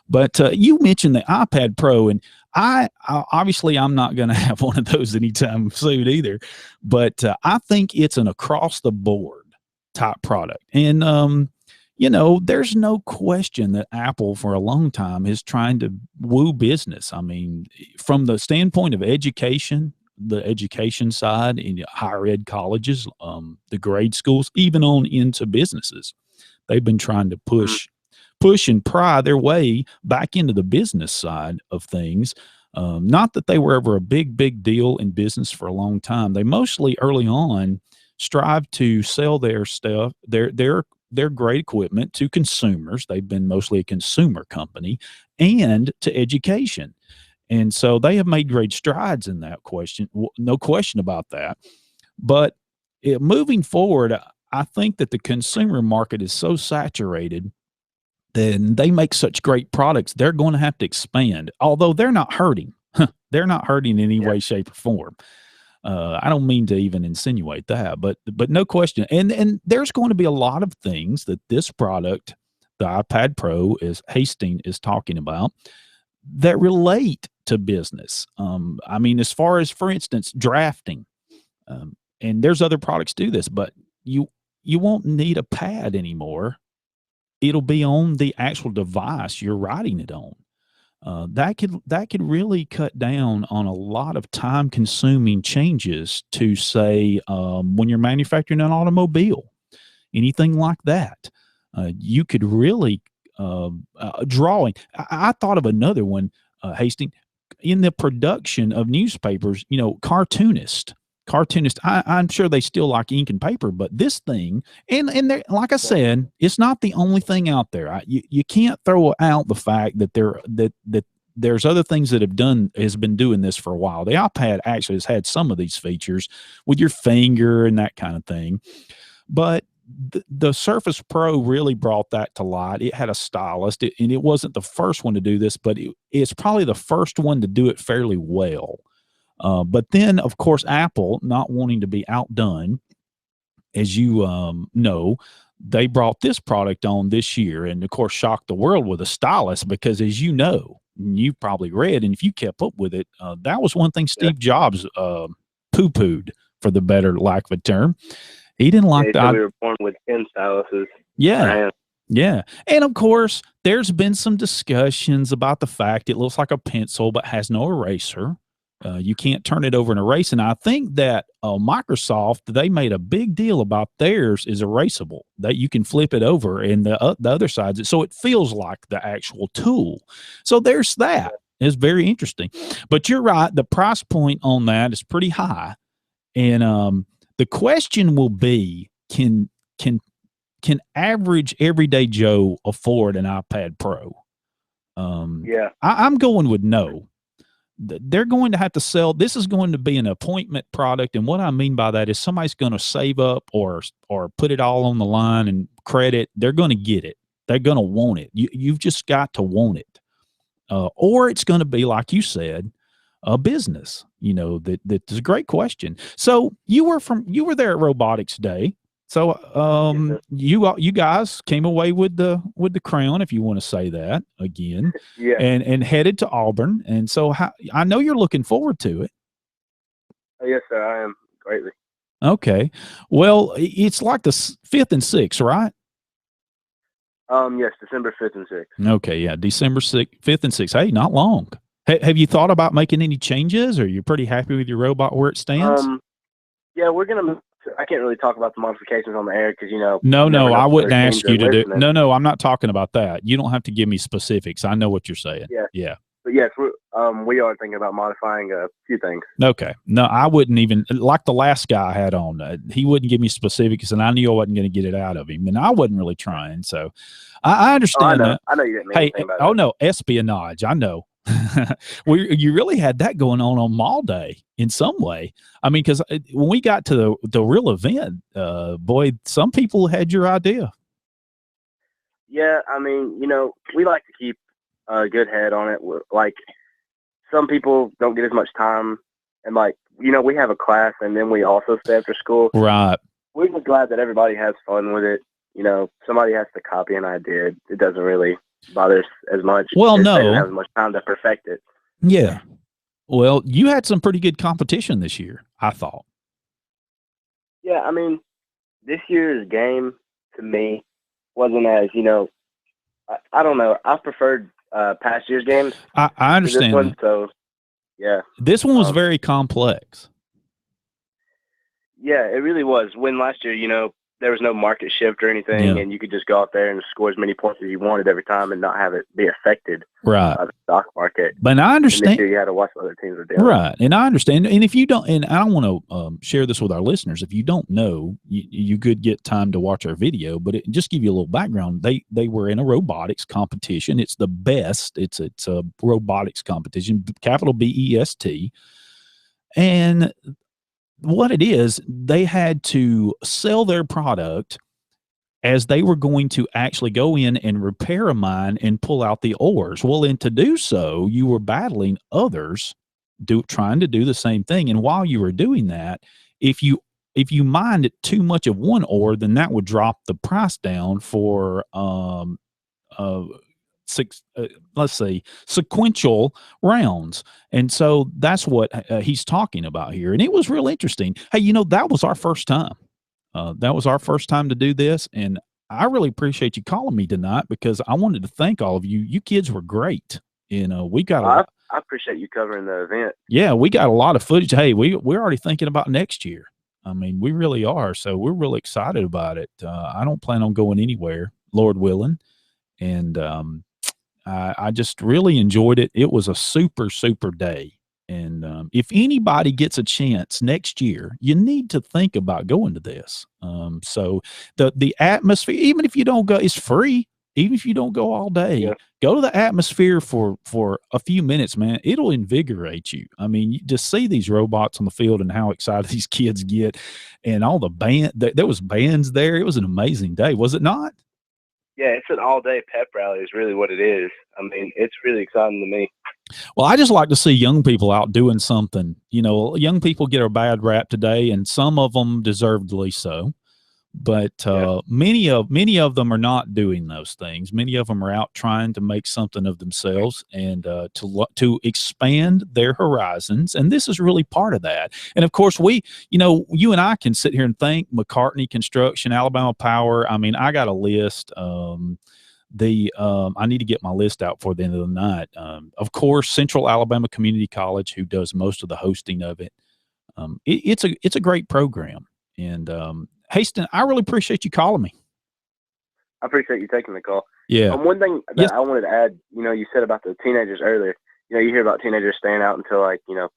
But you mentioned the iPad Pro, and I obviously I'm not going to have one of those anytime soon either, but I think it's an across the board type product, and there's no question that Apple for a long time is trying to woo business. I mean, from the standpoint of education, the education side in higher ed colleges, the grade schools, even on into businesses, they've been trying to push and pry their way back into the business side of things. Not that they were ever a big deal in business for a long time. They mostly early on strive to sell their stuff, their great equipment to consumers. They've been mostly a consumer company and to education. And so they have made great strides in that question. No question about that. But moving forward, I think that the consumer market is so saturated, then they make such great products, they're going to have to expand, although they're not hurting. They're not hurting in any way, shape, or form. I don't mean to even insinuate that, but no question. And there's going to be a lot of things that this product, the iPad Pro, Hastings is talking about that relate to business. I mean, as far as, for instance, drafting, and there's other products do this, but you won't need a pad anymore. It'll be on the actual device you're writing it on. That could really cut down on a lot of time consuming changes to, say, when you're manufacturing an automobile, anything like that. You could really drawing. I thought of another one, Hastings, in the production of newspapers. Cartoonist. I'm sure they still like ink and paper, but this thing, and like I said, it's not the only thing out there. You can't throw out the fact that there's other things that has been doing this for a while. The iPad actually has had some of these features with your finger and that kind of thing, but the Surface Pro really brought that to light. It had a stylus, and it wasn't the first one to do this, but it's probably the first one to do it fairly well. But then, of course, Apple, not wanting to be outdone, as you know, they brought this product on this year and, of course, shocked the world with a stylus because, as you know, you probably read, and if you kept up with it, that was one thing Steve Jobs poo-pooed, for the better lack of a term. He didn't like that. We were born with 10 styluses. Yeah. Yeah. And of course, there's been some discussions about the fact it looks like a pencil but has no eraser. You can't turn it over and erase. And I think that Microsoft, they made a big deal about theirs is erasable, that you can flip it over, and the other side's so it feels like the actual tool. So there's that. It's very interesting. But you're right. The price point on that is pretty high. And the question will be, can average everyday Joe afford an iPad Pro? I'm going with no. They're going to have to sell. This is going to be an appointment product, and what I mean by that is somebody's going to save up or put it all on the line and credit. They're going to get it. They're going to want it. You've just got to want it, or it's going to be like you said, a business. That's a great question. So you were there at Robotics Day. So you guys came away with the crown, if you want to say that again, and headed to Auburn. And so I know you're looking forward to it. Yes, sir, I am greatly. Okay. Well, it's like the 5th and 6th, right? Yes, December 5th and 6th. Okay, yeah, December 5th and 6th. Hey, not long. Have you thought about making any changes, or you're pretty happy with your robot where it stands? Yeah, we're gonna. I can't really talk about the modifications on the air because No, you never know I if wouldn't other ask teams you are to do. listening. No, I'm not talking about that. You don't have to give me specifics. I know what you're saying. Yeah. But yes, we are thinking about modifying a few things. Okay. No, I wouldn't even, like the last guy I had on. He wouldn't give me specifics, and I knew I wasn't going to get it out of him, and I wasn't really trying. So I understand that. I know you didn't mean Hey, anything about that. no, espionage. I know. You really had that going on Mall Day in some way. I mean, because when we got to the real event, boy, some people had your idea. Yeah, I mean, we like to keep a good head on it. Like, some people don't get as much time, and we have a class, and then we also stay after school. Right. We're just glad that everybody has fun with it. Somebody has to copy an idea. It doesn't really bother us as much. Well, They no. don't have as much time to perfect it. Yeah. Well, you had some pretty good competition this year, I thought. Yeah, I mean, this year's game to me wasn't as, I don't know. I preferred past year's games. I understand this one, that. so yeah. This one was very complex. Yeah, it really was. When last year, there was no market shift or anything, and you could just go out there and score as many points as you wanted every time and not have it be affected by the stock market. But I understand. And this year you had to watch what other teams were doing. Right, and I understand. And if you don't, and I don't want to share this with our listeners, if you don't know, you could get time to watch our video. But just give you a little background. They were in a robotics competition. It's the best. It's a robotics competition, capital BEST, and what it is, they had to sell their product as they were going to actually go in and repair a mine and pull out the ores. Well, and to do so, you were battling others trying to do the same thing. And while you were doing that, if you mined too much of one ore, then that would drop the price down for sequential rounds. And so that's what he's talking about here. And it was real interesting. Hey, that was our first time. That was our first time to do this. And I really appreciate you calling me tonight because I wanted to thank all of you. You kids were great. We got I appreciate you covering the event. Yeah, we got a lot of footage. Hey, we're already thinking about next year. I mean, we really are. So we're really excited about it. I don't plan on going anywhere, Lord willing. And I just really enjoyed it. It was a super, super day. And if anybody gets a chance next year, you need to think about going to this. So the atmosphere, even if you don't go, it's free. Even if you don't go all day, go to the atmosphere for a few minutes, man. It'll invigorate you. I mean, you just see these robots on the field and how excited these kids get, and all the band. There was bands there. It was an amazing day, was it not? Yeah, it's an all-day pep rally is really what it is. I mean, it's really exciting to me. Well, I just like to see young people out doing something. Young people get a bad rap today, and some of them deservedly so. But many of them are not doing those things. Many of them are out trying to make something of themselves and to expand their horizons. And this is really part of that. And of course, you and I can sit here and thank McCartney Construction, Alabama Power. I mean, I got a list. I need to get my list out for the end of the night. Of course, Central Alabama Community College, who does most of the hosting of it. It's a great program. And Haston, I really appreciate you calling me. I appreciate you taking the call. Yeah. One thing that I wanted to add, you said about the teenagers earlier. You hear about teenagers staying out until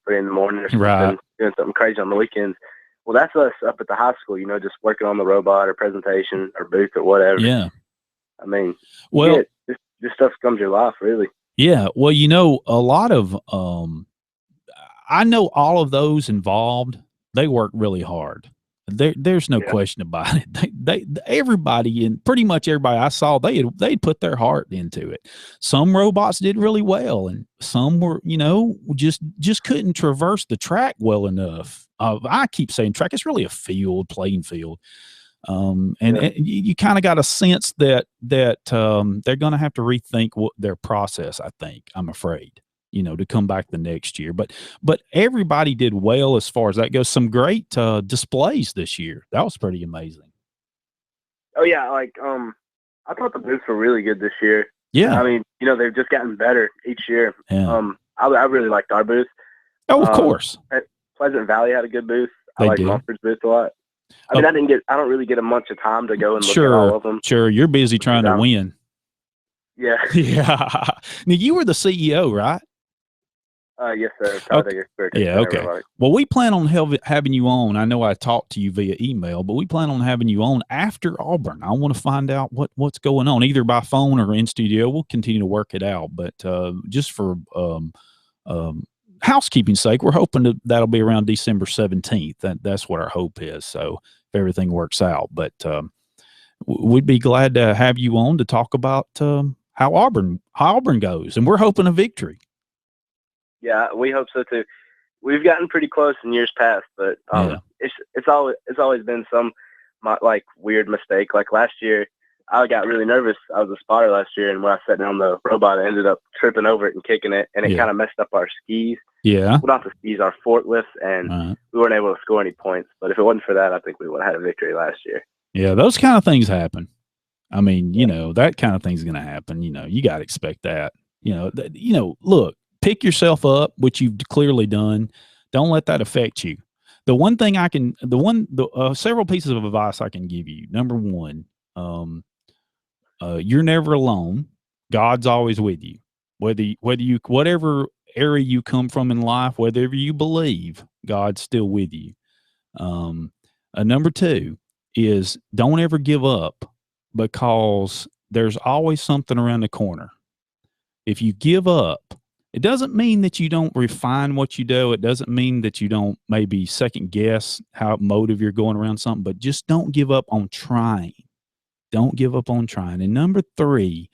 3 in the morning or something, doing something crazy on the weekends. Well, that's us up at the high school, just working on the robot or presentation or booth or whatever. Yeah. I mean, this stuff comes your life, really. Yeah. Well, a lot of, I know all of those involved, they work really hard. There's no question about it. Everybody, and pretty much everybody I saw, they'd put their heart into it. Some robots did really well, and some were, just couldn't traverse the track well enough. I keep saying track. It's really a playing field. And you kind of got a sense that they're going to have to rethink their process. I think, I'm afraid. To come back the next year. But everybody did well as far as that goes. Some great displays this year. That was pretty amazing. Oh, yeah. I thought the booths were really good this year. Yeah. I mean, they've just gotten better each year. Yeah. I really liked our booth. Oh, of course. Pleasant Valley had a good booth. I They like did. Mumford's booth a lot. I mean, I don't really get a bunch of time to go and look at all of them. Sure. You're busy trying to win. Yeah. Yeah. Now, you were the CEO, right? Yes, sir. Okay. Yeah, okay. Well, we plan on having you on. I know I talked to you via email, but we plan on having you on after Auburn. I want to find out what's going on, either by phone or in studio. We'll continue to work it out. But just for housekeeping sake, we're hoping that'll be around December 17th. That's what our hope is. So if everything works out, but we'd be glad to have you on to talk about how Auburn goes, and we're hoping a victory. Yeah, we hope so too. We've gotten pretty close in years past, but it's always been some weird mistake. Like last year, I got really nervous. I was a spotter last year, and when I sat down the robot, I ended up tripping over it and kicking it, and it kind of messed up our skis. Yeah. Well, not the skis, our forklifts, and we weren't able to score any points. But if it wasn't for that, I think we would have had a victory last year. Yeah, those kind of things happen. I mean, that kind of thing's going to happen. You got to expect that. Look, pick yourself up, which you've clearly done. Don't let that affect you. The one thing several pieces of advice I can give you. Number one, you're never alone. God's always with you. Whatever area you come from in life, whatever you believe, God's still with you. Number two is don't ever give up, because there's always something around the corner. If you give up, it doesn't mean that you don't refine what you do. It doesn't mean that you don't maybe second guess how motive you're going around something, but just don't give up on trying. Don't give up on trying. And number three,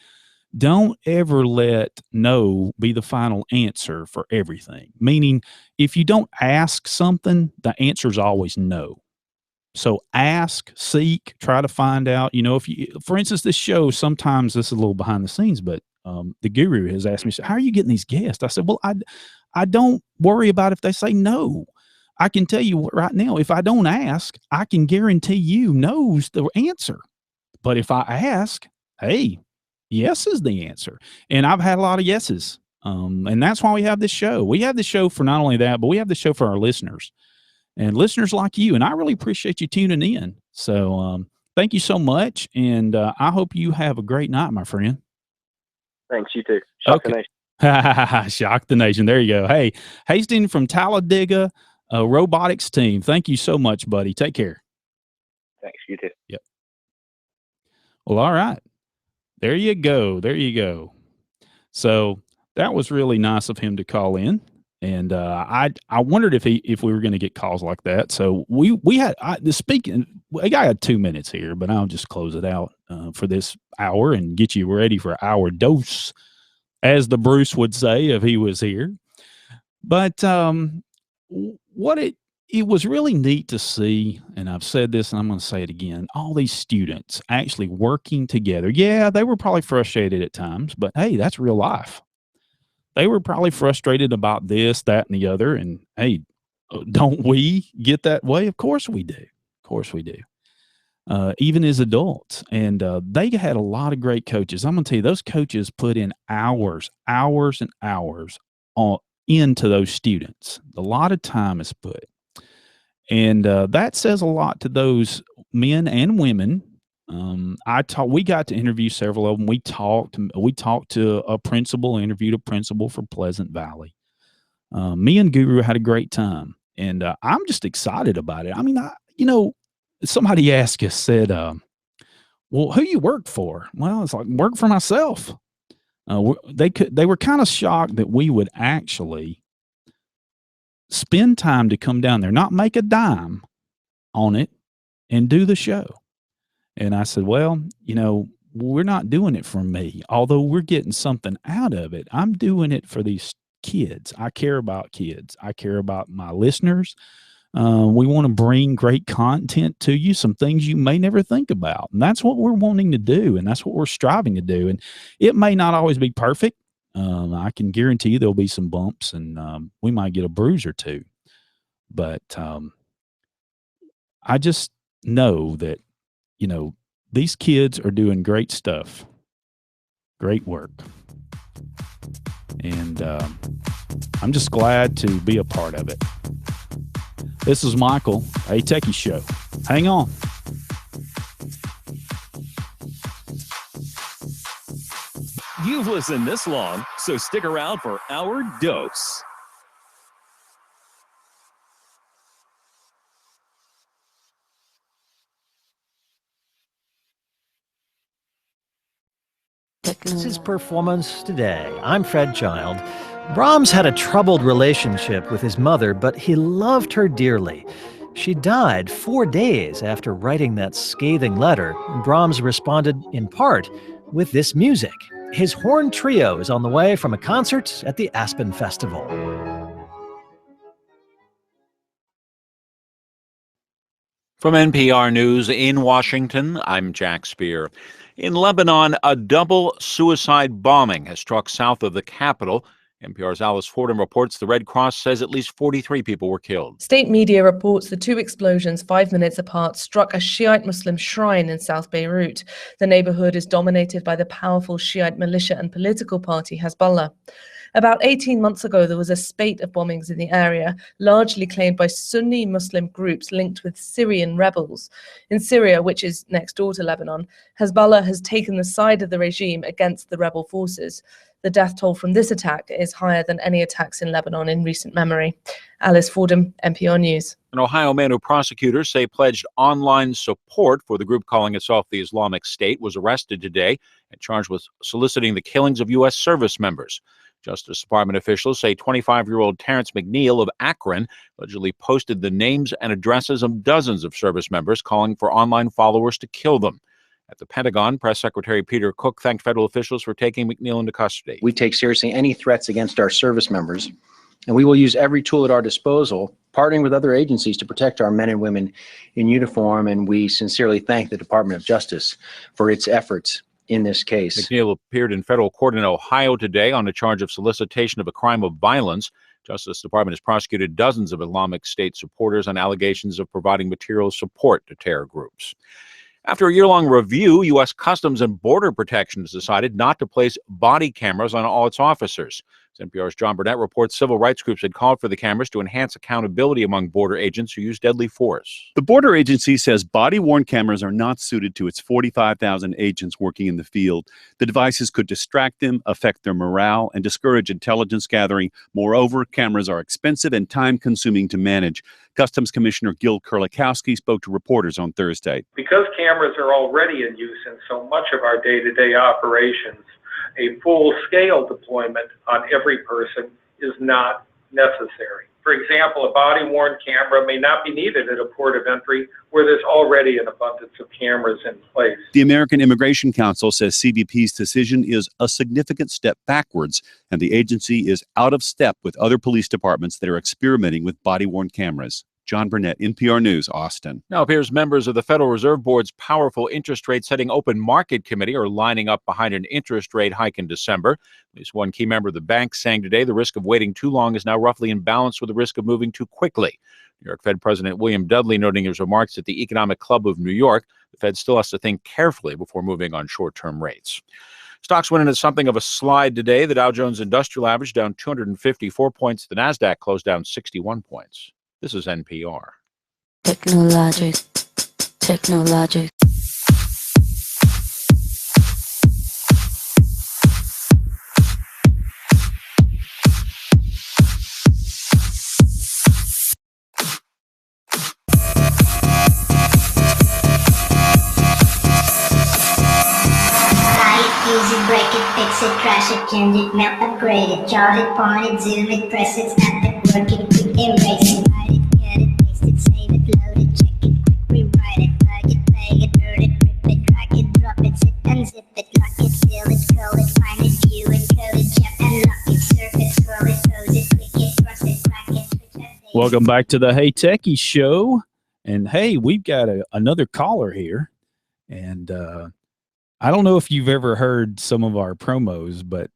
don't ever let no be the final answer for everything. Meaning, if you don't ask something, the answer is always no. So ask, seek, try to find out. If you, for instance, this show, sometimes this is a little behind the scenes, but the guru has asked me, how are you getting these guests? I said, well, I don't worry about if they say no. I can tell you right now, if I don't ask, I can guarantee you no's the answer. But if I ask, hey, yes is the answer. And I've had a lot of yeses. And that's why we have this show. We have this show for not only that, but we have the show for our listeners. And listeners like you, and I really appreciate you tuning in. So thank you so much, and I hope you have a great night, my friend. Thanks, you too. Shock the nation. Shock the nation. There you go. Hey, Hastings from Talladega robotics team. Thank you so much, buddy. Take care. Thanks, you too. Yep. Well, all right. There you go. There you go. So that was really nice of him to call in. And I wondered if we were going to get calls like that. So we had I had 2 minutes here, but I'll just close it out for this hour and get you ready for our dose, as the Bruce would say if he was here. But it was really neat to see, and I've said this and I'm going to say it again, all these students actually working together. Yeah, they were probably frustrated at times, but hey, that's real life. They were probably frustrated about this, that, and the other. And hey, don't we get that way? Of course we do. Of course we do. Even as adults. And they had a lot of great coaches. I'm going to tell you, those coaches put in hours and hours into those students. A lot of time is put. And that says a lot to those men and women. We got to interview several of them. We talked to a principal, interviewed a principal for Pleasant Valley. Me and Guru had a great time, and I'm just excited about it. I mean, somebody asked us, said, well, who you work for? Well, it's like, work for myself. They were kind of shocked that we would actually spend time to come down there, not make a dime on it, and do the show. And I said, well, we're not doing it for me, although we're getting something out of it. I'm doing it for these kids. I care about kids. I care about my listeners. We want to bring great content to you, some things you may never think about. And that's what we're wanting to do. And that's what we're striving to do. And it may not always be perfect. I can guarantee you there'll be some bumps, and we might get a bruise or two. But I just know that, these kids are doing great stuff, great work. And I'm just glad to be a part of it. This is Michael, Hey Techies Show. Hang on. You've listened this long, so stick around for our dose. This is Performance Today. I'm Fred Child. Brahms had a troubled relationship with his mother, but he loved her dearly. She died 4 days after writing that scathing letter. Brahms responded, in part, with this music. His horn trio is on the way from a concert at the Aspen Festival. From NPR News in Washington, I'm Jack Spear. In Lebanon, a double suicide bombing has struck south of the capital. NPR's Alice Fordham reports the Red Cross says at least 43 people were killed. State media reports the two explosions 5 minutes apart struck a Shiite Muslim shrine in South Beirut. The neighborhood is dominated by the powerful Shiite militia and political party Hezbollah. About 18 months ago, there was a spate of bombings in the area, largely claimed by Sunni Muslim groups linked with Syrian rebels. In Syria, which is next door to Lebanon, Hezbollah has taken the side of the regime against the rebel forces. The death toll from this attack is higher than any attacks in Lebanon in recent memory. Alice Fordham, NPR News. An Ohio man who prosecutors say pledged online support for the group calling itself the Islamic State was arrested today and charged with soliciting the killings of U.S. service members. Justice Department officials say 25-year-old Terrence McNeil of Akron allegedly posted the names and addresses of dozens of service members calling for online followers to kill them. At the Pentagon, Press Secretary Peter Cook thanked federal officials for taking McNeil into custody. We take seriously any threats against our service members, and we will use every tool at our disposal, partnering with other agencies to protect our men and women in uniform, and we sincerely thank the Department of Justice for its efforts in this case. McNeil appeared in federal court in Ohio today on a charge of solicitation of a crime of violence. Justice Department has prosecuted dozens of Islamic State supporters on allegations of providing material support to terror groups. After a year-long review, U.S. Customs and Border Protection has decided not to place body cameras on all its officers. As NPR's John Burnett reports, civil rights groups had called for the cameras to enhance accountability among border agents who use deadly force. The border agency says body-worn cameras are not suited to its 45,000 agents working in the field. The devices could distract them, affect their morale, and discourage intelligence gathering. Moreover, cameras are expensive and time-consuming to manage. Customs Commissioner Gil Kurlikowski spoke to reporters on Thursday. Because cameras are already in use in so much of our day-to-day operations, a full-scale deployment on every person is not necessary. For example, a body-worn camera may not be needed at a port of entry where there's already an abundance of cameras in place. The American Immigration Council says CBP's decision is a significant step backwards, and the agency is out of step with other police departments that are experimenting with body-worn cameras. John Burnett, NPR News, Austin. Now it appears members of the Federal Reserve Board's powerful interest rate-setting open market committee are lining up behind an interest rate hike in December. At least one key member of the bank saying today the risk of waiting too long is now roughly in balance with the risk of moving too quickly. New York Fed President William Dudley noting his remarks at the Economic Club of New York. The Fed still has to think carefully before moving on short-term rates. Stocks went into something of a slide today. The Dow Jones Industrial Average down 254 points. The NASDAQ closed down 61 points. This is NPR. Technologic. Use it, break it, fix it, crash it, change it, melt, upgrade it, chart it, point it, zoom it, press it, snap it, work it, quick erase it, write it, cut it, paste it, save it, load it, check it, quick rewrite it, plug it, play it, burn it, rip it, drag it, drop it, zip and zip it, lock it, fill it, call it, find it, view it, code it, jump and lock it, surf it, scroll it, pose it, click it, cross it, crack it, switch it. Welcome back to the Hey Techies Show. And hey, we've got another caller here. And I don't know if you've ever heard some of our promos, but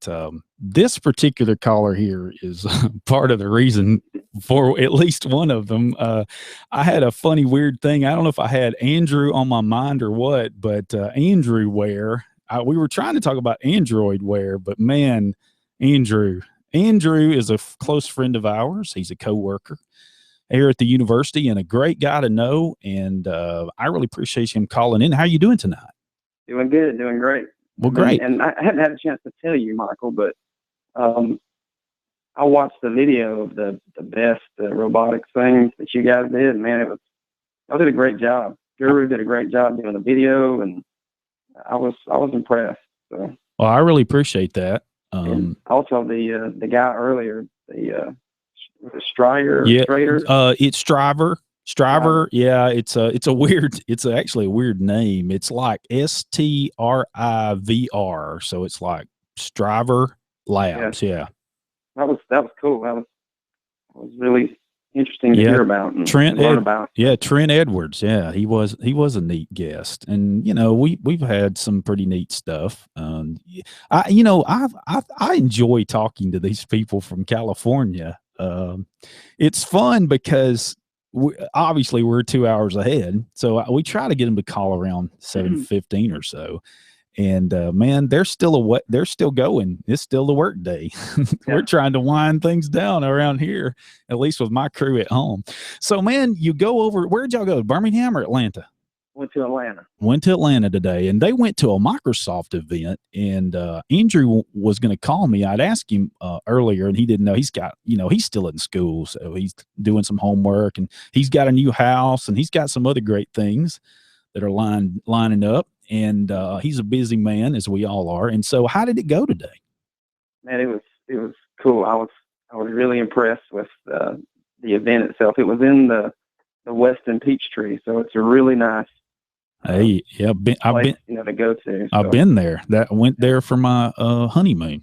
this particular caller here is part of the reason for at least one of them. I had a funny, weird thing. I don't know if I had Andrew on my mind or what, but Andrew Wear, we were trying to talk about Android Wear, but man, Andrew Andrew is a close friend of ours. He's a coworker here at the university and a great guy to know. And I really appreciate him calling in. How are you doing tonight? Doing good, doing great. Well, great. And I haven't had a chance to tell you, Michael, but I watched the video of the best robotics things that you guys did. Man, y'all did a great job. Guru did a great job doing the video, and I was impressed. So. Well, I really appreciate that. And also the guy earlier, the Strider. Yeah, Strader? it's Striver. Yeah, it's actually a weird name. It's like STRIVR. So it's like Striver Labs. Yeah. That was cool. That was really interesting to hear about and learn about. Yeah, Trent Edwards. Yeah, he was a neat guest, and we've had some pretty neat stuff. I enjoy talking to these people from California. It's fun because obviously we're 2 hours ahead, so we try to get them to call around 7:15 or so. And man, they're still going. It's still the work day. We're trying to wind things down around here, at least with my crew at home. So, man, you go over. Where'd y'all go? Birmingham or Atlanta? Went to Atlanta. Went to Atlanta today, and they went to a Microsoft event. And Andrew was going to call me. I'd asked him earlier, and he didn't know. He's still in school, so he's doing some homework, and he's got a new house, and he's got some other great things that are lining up. And he's a busy man, as we all are. And so, how did it go today? Man, it was cool. I was really impressed with the event itself. It was in the Weston Peachtree, so it's a really nice. Hey, yeah, I've been to go to. I've been there. That went there for my honeymoon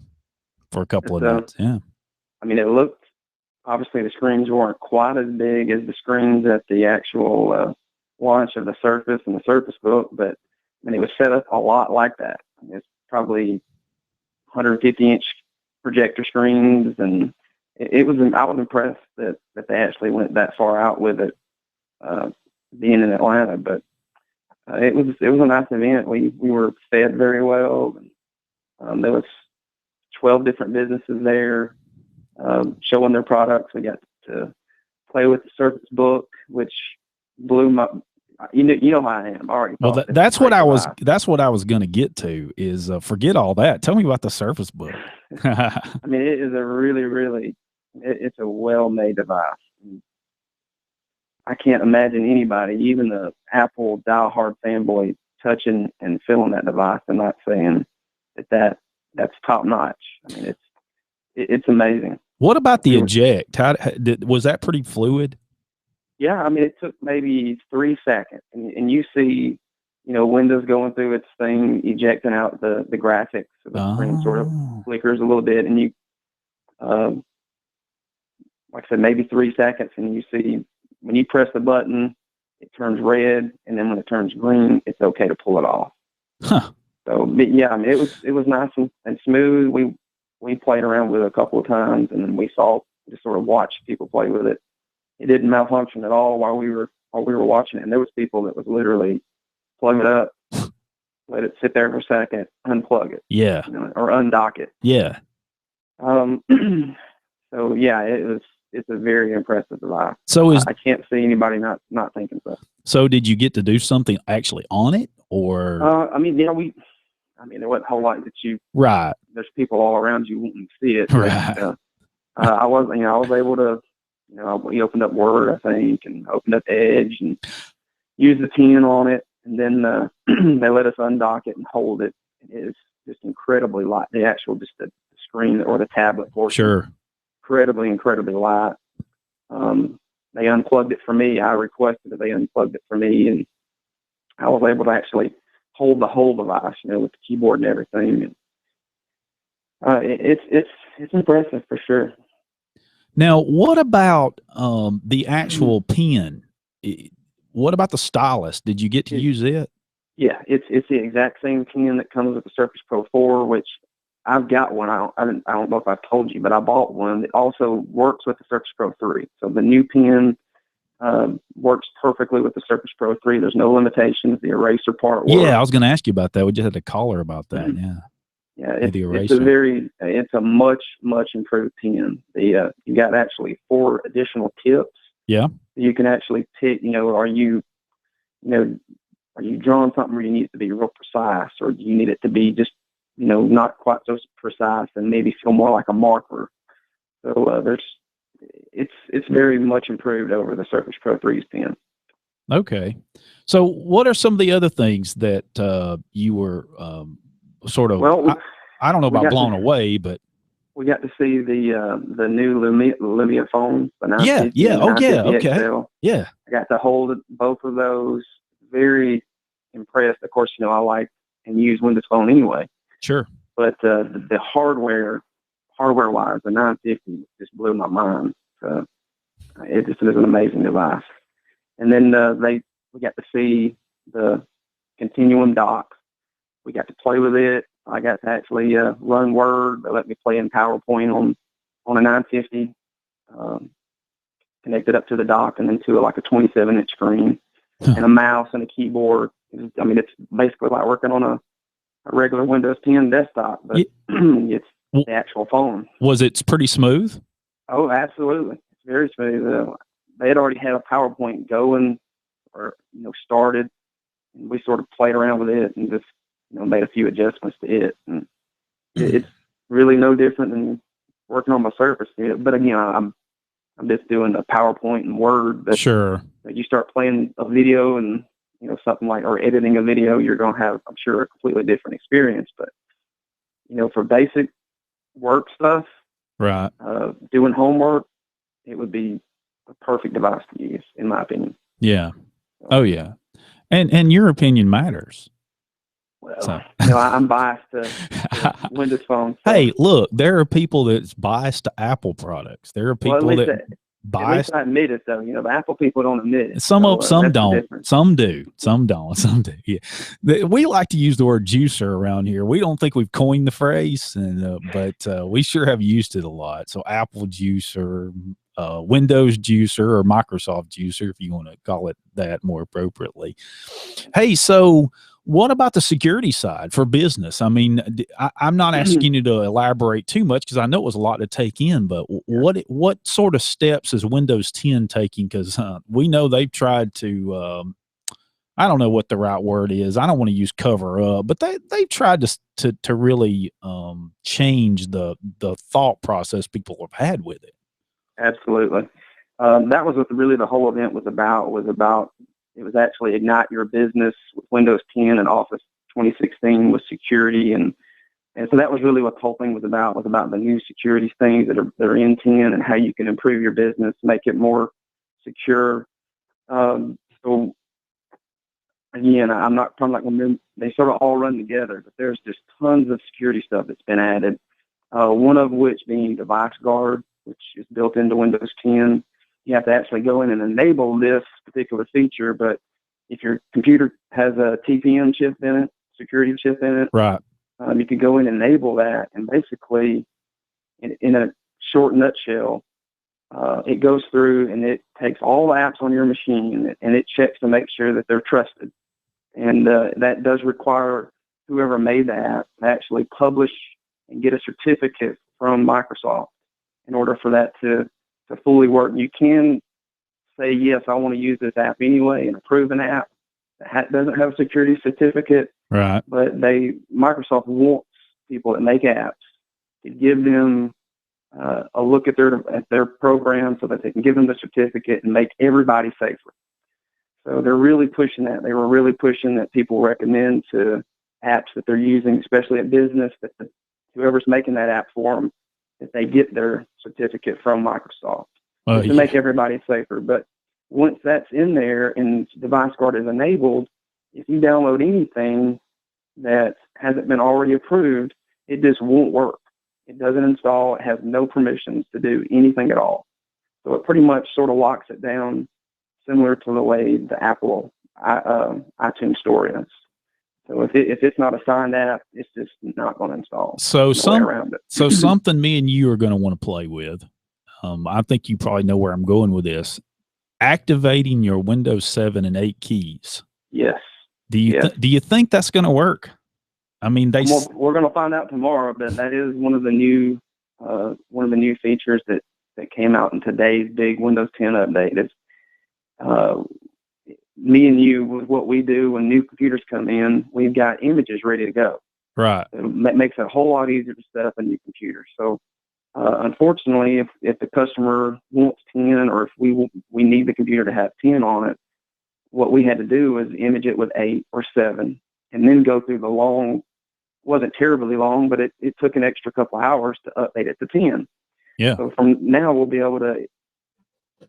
for a couple of nights. Yeah. I mean, it looked, obviously the screens weren't quite as big as the screens at the actual launch of the Surface and the Surface Book, but it was set up a lot like that. I mean, it's probably 150-inch projector screens, and I was impressed that they actually went that far out with it, being in Atlanta. But it was a nice event. We were fed very well. And, there was 12 different businesses there showing their products. We got to play with the Surface Book, which blew my. You know how I am. I already. Well, that's what I was going to get to. Is forget all that. Tell me about the Surface Book. I mean, it is a really, it's a well-made device. I can't imagine anybody, even the Apple diehard fanboy, touching and feeling that device and not saying that's top notch. I mean, it's amazing. What about the eject? Was that pretty fluid? Yeah, I mean, it took maybe 3 seconds, and you see, Windows going through its thing, ejecting out the graphics. So the screen sort of flickers a little bit, and you, like I said, maybe 3 seconds, and you see when you press the button, it turns red, and then when it turns green, it's okay to pull it off. Huh. So, but yeah, I mean, it was nice and smooth. We played around with it a couple of times, and then just sort of watched people play with it. It didn't malfunction at all while we were watching it. And there was people that was literally plug it up, let it sit there for a second, unplug it. Yeah. Or undock it. Yeah. So yeah, it's a very impressive device. So I can't see anybody not thinking so. So did you get to do something actually on it, or? I mean, there wasn't a whole lot that you. Right. There's people all around you wanting to see it. Right. But, I was able to. We opened up Word, I think, and opened up Edge and used the pen on it. And then they let us undock it and hold it. It is just incredibly light. The actual, just the screen or the tablet portion. Sure. Incredibly light. They unplugged it for me. I requested that they unplugged it for me. And I was able to actually hold the whole device, with the keyboard and everything. And it's impressive for sure. Now, what about the actual pen? What about the stylus? Did you get to use it? Yeah, it's the exact same pen that comes with the Surface Pro 4, which I've got one. I don't know if I've told you, but I bought one that also works with the Surface Pro 3. So the new pen works perfectly with the Surface Pro 3. There's no limitations. The eraser part works. Yeah, I was going to ask you about that. We just had to call her about that. Yeah. Yeah, the it's a much improved pen. You got actually 4 additional tips. Yeah. You can actually pick. Are you drawing something where you need it to be real precise, or do you need it to be just not quite so precise and maybe feel more like a marker? So it's very much improved over the Surface Pro 3's pen. Okay. So what are some of the other things that you were sort of, well, I don't know about blown away, but we got to see the new Lumia phones, the 950 yeah, and oh yeah, 950 okay, XL. yeah. I got to hold both of those. Very impressed. Of course, I like and use Windows Phone anyway. Sure. But the hardware-wise, the 950 just blew my mind. It just is an amazing device. And then we got to see the Continuum dock. We got to play with it. I got to actually run Word. They let me play in PowerPoint on a 950, connected up to the dock and then to like a 27-inch screen and a mouse and a keyboard. It's basically like working on a regular Windows 10 desktop, but it's the actual phone. Was it pretty smooth? Oh, absolutely. It's very smooth. They had already had a PowerPoint going or, started, and we sort of played around with it and just, made a few adjustments to it. And it's really no different than working on my Surface. But again, I'm just doing a PowerPoint and Word. But sure. You start playing a video and, something like, or editing a video, you're going to have, I'm sure, a completely different experience. But, for basic work stuff, right, doing homework, it would be a perfect device to use, in my opinion. Yeah. Oh yeah. And your opinion matters. Well, I'm biased to Windows Phone. So. Hey, look, there are people that's biased to Apple products. There are people that biased. At least I admit it, though. The Apple people don't admit it. Some don't. Some do. Some don't. Some do. Yeah. We like to use the word juicer around here. We don't think we've coined the phrase, but we sure have used it a lot. So Apple juicer, Windows juicer, or Microsoft juicer, if you want to call it that more appropriately. Hey, so what about the security side for business? I'm not asking you to elaborate too much because I know it was a lot to take in, but what sort of steps is Windows 10 taking? Because we know they've tried to, I don't know what the right word is. I don't want to use cover up, but they've tried to really change the thought process people have had with it. Absolutely. That was what really the whole event was about. It was actually Ignite Your Business with Windows 10 and Office 2016 with security. And so that was really what the whole thing was about the new security things that are in 10 and how you can improve your business, make it more secure. So again, I'm not they sort of all run together, but there's just tons of security stuff that's been added. One of which being Device Guard, which is built into Windows 10. You have to actually go in and enable this particular feature, but if your computer has a TPM chip in it, security chip in it, right, you can go in and enable that, and basically, in a short nutshell, it goes through and it takes all the apps on your machine and it checks to make sure that they're trusted, and that does require whoever made the app to actually publish and get a certificate from Microsoft in order for that to fully work. You can say, yes, I want to use this app anyway, and approve an app that doesn't have a security certificate. Right. But Microsoft wants people that make apps to give them a look at their program so that they can give them the certificate and make everybody safer. So they're really pushing that. They were really pushing that people recommend to apps that they're using, especially at business, that whoever's making that app for them, that they get their certificate from Microsoft to make everybody safer. But once that's in there and Device Guard is enabled, if you download anything that hasn't been already approved, it just won't work. It doesn't install. It has no permissions to do anything at all. So it pretty much sort of locks it down, similar to the way the Apple iTunes Store is. So if it's not a signed app, it's just not going to install. So something me and you are going to want to play with. I think you probably know where I'm going with this. Activating your Windows 7 and 8 keys. Yes. Do you think that's going to work? I mean, we're going to find out tomorrow, but that is one of the new features that came out in today's big Windows 10 update. It's me and you, with what we do when new computers come in, we've got images ready to go. Right. It makes it a whole lot easier to set up a new computer. So, unfortunately, if the customer wants 10, or if we need the computer to have 10 on it, what we had to do was image it with 8 or 7, and then go through the long. Wasn't terribly long, but it took an extra couple hours to update it to 10. Yeah. So from now, we'll be able to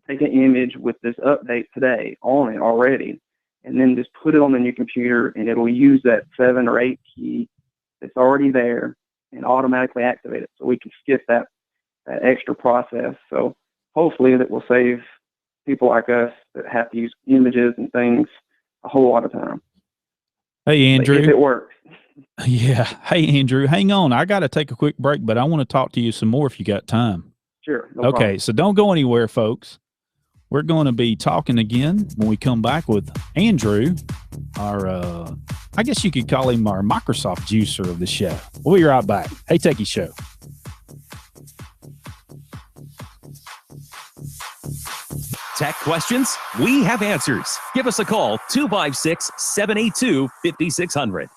take an image with this update today on it already, and then just put it on the new computer, and it'll use that 7 or 8 key that's already there and automatically activate it. So we can skip that extra process. So hopefully that will save people like us that have to use images and things a whole lot of time. Hey, Andrew. If it works. Yeah. Hey, Andrew, hang on. I got to take a quick break, but I want to talk to you some more if you got time. Sure. No Okay. problem. So don't go anywhere, folks. We're going to be talking again when we come back with Andrew, our, I guess you could call him our Microsoft juicer of the show. We'll be right back. Hey, Techies Show. Tech questions? We have answers. Give us a call, 256-782-5600.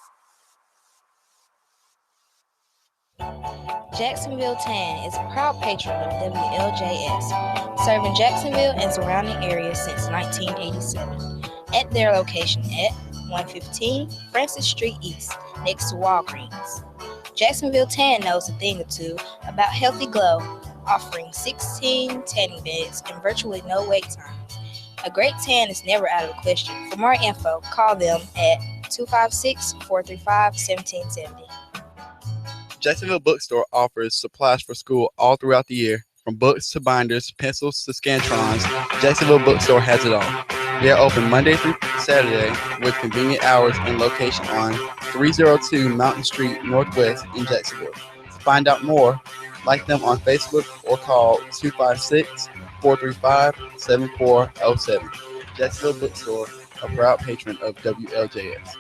Jacksonville Tan is a proud patron of WLJS, serving Jacksonville and surrounding areas since 1987. At their location at 115 Francis Street East, next to Walgreens. Jacksonville Tan knows a thing or two about healthy glow, offering 16 tanning beds and virtually no wait times. A great tan is never out of the question. For more info, call them at 256-435-1770. Jacksonville Bookstore offers supplies for school all throughout the year. From books to binders, pencils to Scantrons, Jacksonville Bookstore has it all. They are open Monday through Saturday with convenient hours and location on 302 Mountain Street Northwest in Jacksonville. To find out more, like them on Facebook or call 256-435-7407. Jacksonville Bookstore, a proud patron of WLJS.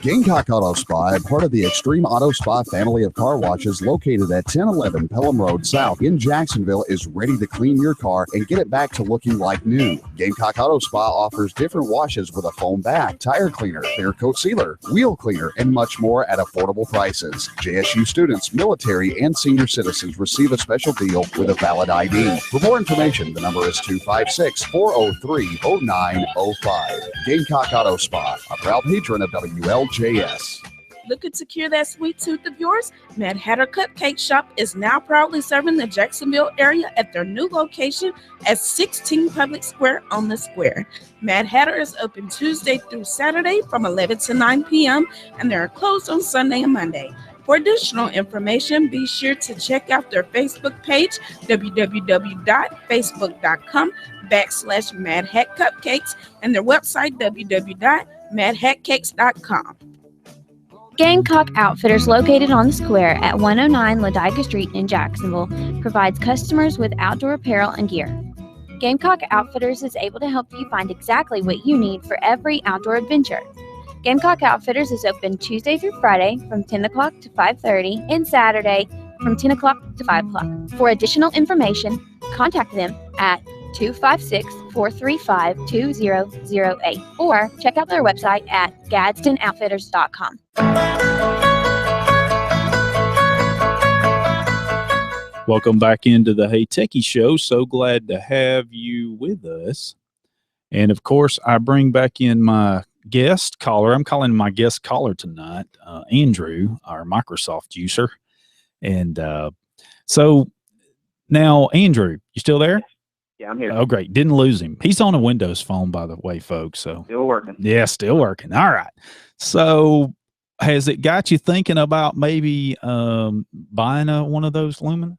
Gamecock Auto Spa, part of the Extreme Auto Spa family of car washes located at 1011 Pelham Road South in Jacksonville, is ready to clean your car and get it back to looking like new. Gamecock Auto Spa offers different washes with a foam bath, tire cleaner, clear coat sealer, wheel cleaner, and much more at affordable prices. JSU students, military, and senior citizens receive a special deal with a valid ID. For more information, the number is 256-403-0905. Gamecock Auto Spa, a proud patron of WLJS. Looking to cure that sweet tooth of yours? Mad Hatter Cupcake Shop is now proudly serving the Jacksonville area at their new location at 16 Public Square on the Square. Mad Hatter is open Tuesday through Saturday from 11 to 9 p.m. and they are closed on Sunday and Monday. For additional information, be sure to check out their Facebook page, www.facebook.com/Mad Hat Cupcakes, and their website, www.madhatcakes.com. Gamecock Outfitters, located on the square at 109 Ladiga Street in Jacksonville, provides customers with outdoor apparel and gear. Gamecock Outfitters is able to help you find exactly what you need for every outdoor adventure. Gamecock Outfitters is open Tuesday through Friday from 10 o'clock to 5:30 and Saturday from 10 o'clock to 5 o'clock. For additional information, contact them at 256-435-2008 or check out their website at GadsdenOutfitters.com. Welcome back into the Hey Techies Show. So glad to have you with us. And of course, I bring back in my guest caller. I'm calling my guest caller tonight, Andrew, our Microsoft juicer. And so now, Andrew, you still there? Yeah, I'm here. Oh, great. Didn't lose him. He's on a Windows phone, by the way, folks. So Still working. yeah, still working. All right. So has it got you thinking about maybe buying one of those Lumia?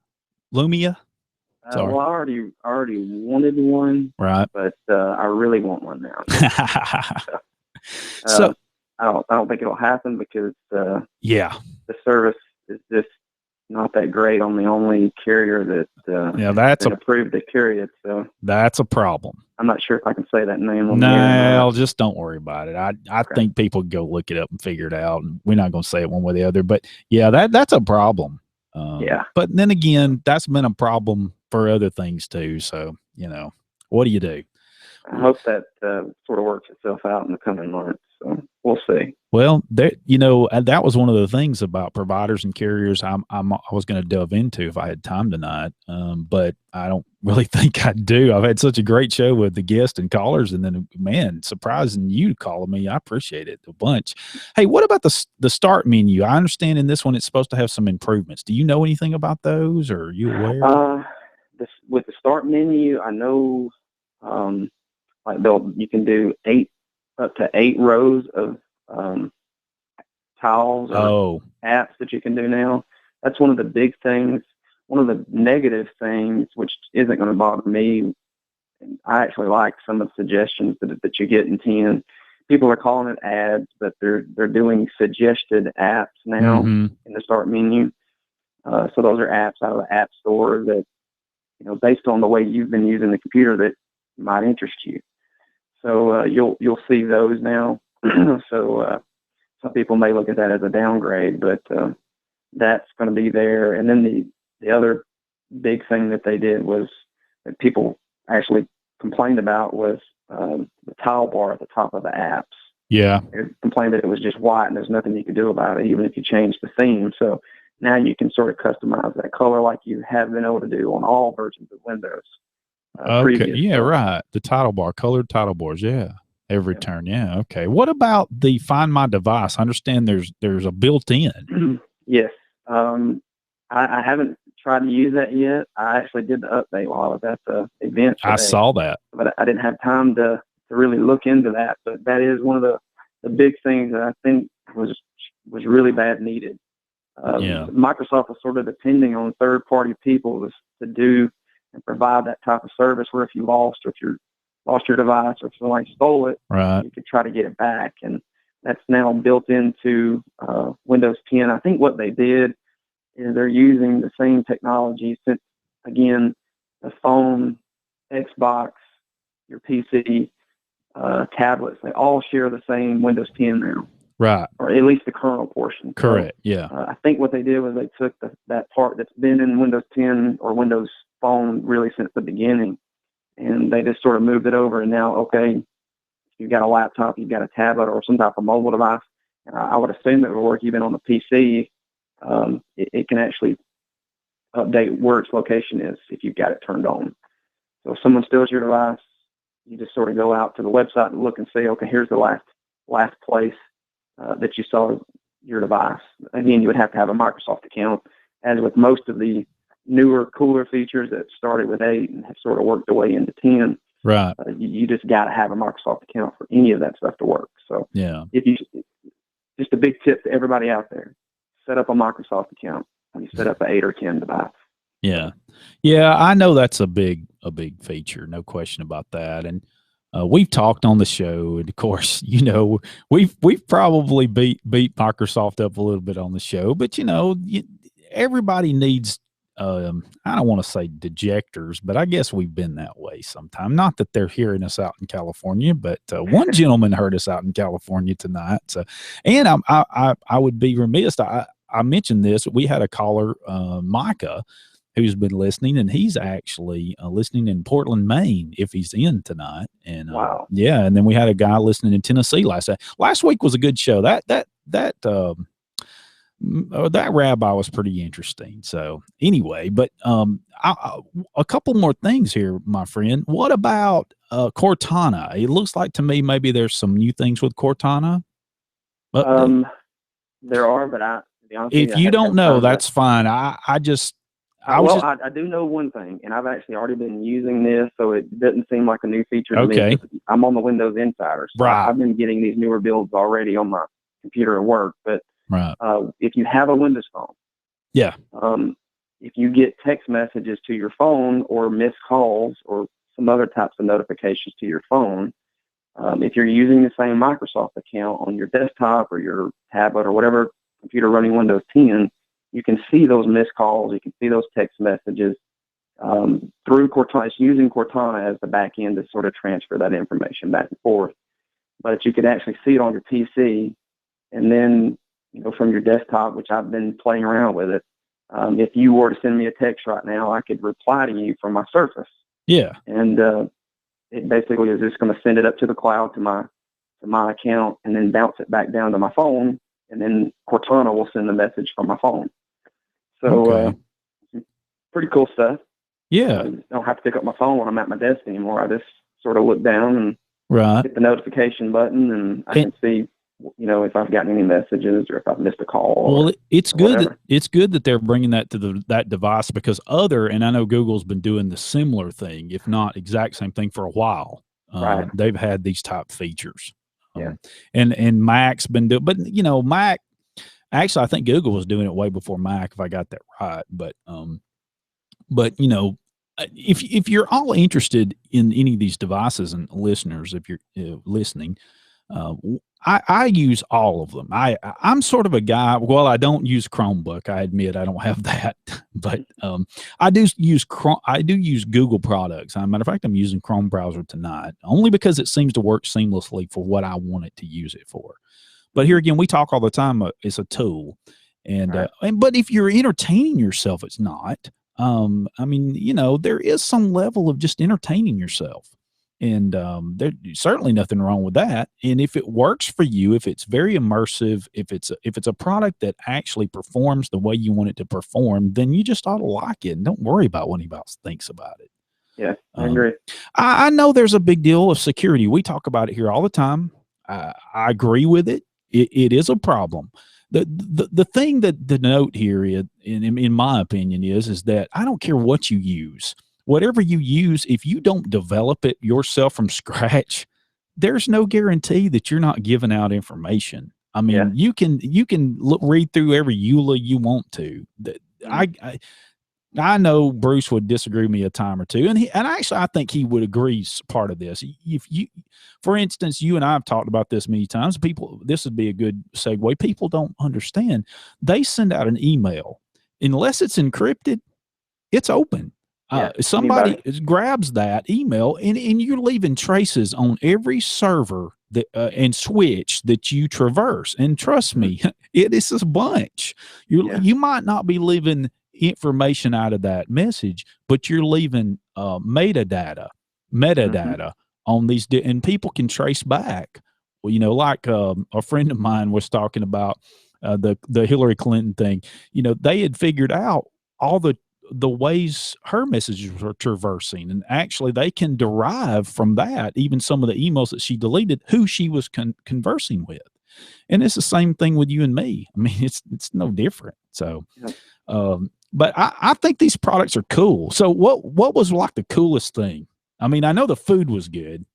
Well, I already wanted one, right? But I really want one now. So I don't think it'll happen because yeah, the service is just not that great on the only carrier that Yeah, that's been approved to carry it. So that's a problem. I'm not sure if I can say that name on the air. No, just don't worry about it. I think people go look it up and figure it out. And we're not going to say it one way or the other. But yeah, that's a problem. Yeah. But then again, that's been a problem for other things too. So, what do you do? I hope that sort of works itself out in the coming months. So we'll see. Well, that was one of the things about providers and carriers I was going to delve into if I had time tonight. But I don't really think I do. I've had such a great show with the guests and callers, and then, man, surprising you calling me. I appreciate it a bunch. Hey, what about the start menu? I understand in this one it's supposed to have some improvements. Do you know anything about those, or are you aware? With the start menu, I know like you can do up to 8 rows of tiles or apps that you can do now. That's one of the big things. One of the negative things, which isn't going to bother me, I actually like some of the suggestions that you get in 10. People are calling it ads, but they're doing suggested apps now in the start menu. So those are apps out of the app store that, based on the way you've been using the computer, that might interest you. So you'll see those now. So some people may look at that as a downgrade, but that's going to be there. And then the other big thing that they did was that people actually complained about was the tile bar at the top of the apps. Yeah. They complained that it was just white and there's nothing you could do about it, even if you change the theme. So now you can sort of customize that color like you have been able to do on all versions of Windows. Okay. Yeah, right. The title bar, colored title bars. Yeah. Every turn. Yeah. Okay. What about the Find My Device? I understand there's a built-in. Yes. I haven't tried to use that yet. I actually did the update while I was at the event today, I saw that. but I didn't have time to really look into that. But that is one of the big things that I think was really bad needed. Microsoft was sort of depending on third-party people to do and provide that type of service where if you lost your device or if somebody stole it, you could try to get it back. And that's now built into Windows 10. I think what they did is they're using the same technology since, again, the phone, Xbox, your PC, tablets, they all share the same Windows 10 now. Right. Or at least the kernel portion. Correct. So, yeah. I think what they did was they took that part that's been in Windows 10 or Windows Phone really since the beginning, and they just sort of moved it over. And now, okay, you've got a laptop, you've got a tablet, or some type of mobile device, and I would assume it would work even on the PC. It can actually update where its location is if you've got it turned on. So if someone steals your device, you just sort of go out to the website and look and say, okay, here's the last place that you saw your device. Again, you would have to have a Microsoft account, as with most of the newer, cooler features that started with 8 and have sort of worked their way into 10. Right. You just got to have a Microsoft account for any of that stuff to work. So just a big tip to everybody out there, set up a Microsoft account when you set up an 8 or 10 device. Yeah. Yeah. I know that's a big feature. No question about that. And we've talked on the show, and of course, we've probably beat Microsoft up a little bit on the show, but everybody needs, I don't want to say dejectors, but I guess we've been that way sometime. Not that they're hearing us out in California, but one gentleman heard us out in California tonight. So, and I would be remiss. I mentioned this. We had a caller, Micah, who's been listening, and he's actually listening in Portland, Maine, if he's in tonight. And wow. Yeah, and then we had a guy listening in Tennessee last week was a good show. That rabbi was pretty interesting. So anyway, but a couple more things here, my friend. What about Cortana? It looks like to me maybe there's some new things with Cortana. There are, but to be honest with if you don't know, that's fine. I do know one thing, and I've actually already been using this, so it doesn't seem like a new feature to me. I'm on the Windows Insider, so I've been getting these newer builds already on my computer at work. But if you have a Windows phone, if you get text messages to your phone or missed calls or some other types of notifications to your phone, if you're using the same Microsoft account on your desktop or your tablet or whatever computer running Windows 10, you can see those missed calls, you can see those text messages, through Cortana, it's using Cortana as the back end to sort of transfer that information back and forth. But you could actually see it on your PC, and then, from your desktop, which I've been playing around with it. If you were to send me a text right now, I could reply to you from my Surface. Yeah. And it basically is just going to send it up to the cloud to my account, and then bounce it back down to my phone, and then Cortana will send the message from my phone. So pretty cool stuff. Yeah. I don't have to pick up my phone when I'm at my desk anymore. I just sort of look down and hit the notification button, and I can see, if I've gotten any messages or if I've missed a call. Well, it's or good. whatever. It's good that they're bringing that to that device, because and I know Google's been doing the similar thing, if not exact same thing, for a while. Right. They've had these type features. Yeah. And Mac's been doing, but Mac. Actually, I think Google was doing it way before Mac, if I got that right. But if you're all interested in any of these devices, and listeners, if you're listening, I use all of them. I'm sort of a guy. Well, I don't use Chromebook. I admit I don't have that, but I do use Google products. As a matter of fact, I'm using Chrome browser tonight, only because it seems to work seamlessly for what I want it to use it for. But here again, we talk all the time. It's a tool, but if you're entertaining yourself, it's not. There is some level of just entertaining yourself, and there's certainly nothing wrong with that. And if it works for you, if it's very immersive, if it's a product that actually performs the way you want it to perform, then you just ought to like it, and don't worry about what anybody else thinks about it. Yeah, I agree. I know there's a big deal of security. We talk about it here all the time. I agree with it. It is a problem. The thing that the note here, in my opinion, is that I don't care what you use. Whatever you use, if you don't develop it yourself from scratch, there's no guarantee that you're not giving out information. I mean, you can read through every EULA you want to. I know Bruce would disagree with me a time or two, and actually I think he would agree part of this. If you, for instance, you and I have talked about this many times. This would be a good segue. People don't understand. They send out an email, unless it's encrypted, it's open. Somebody grabs that email, and you're leaving traces on every server that and switch that you traverse. And trust me, it is a bunch. You might not be leaving information out of that message, but you're leaving metadata on these, and people can trace back. Well, like a friend of mine was talking about the Hillary Clinton thing. They had figured out all the ways her messages were traversing, and actually they can derive from that, even some of the emails that she deleted, who she was conversing with. And it's the same thing with you and me. I mean, it's no different. So but I think these products are cool. So what was like the coolest thing? I mean, I know the food was good.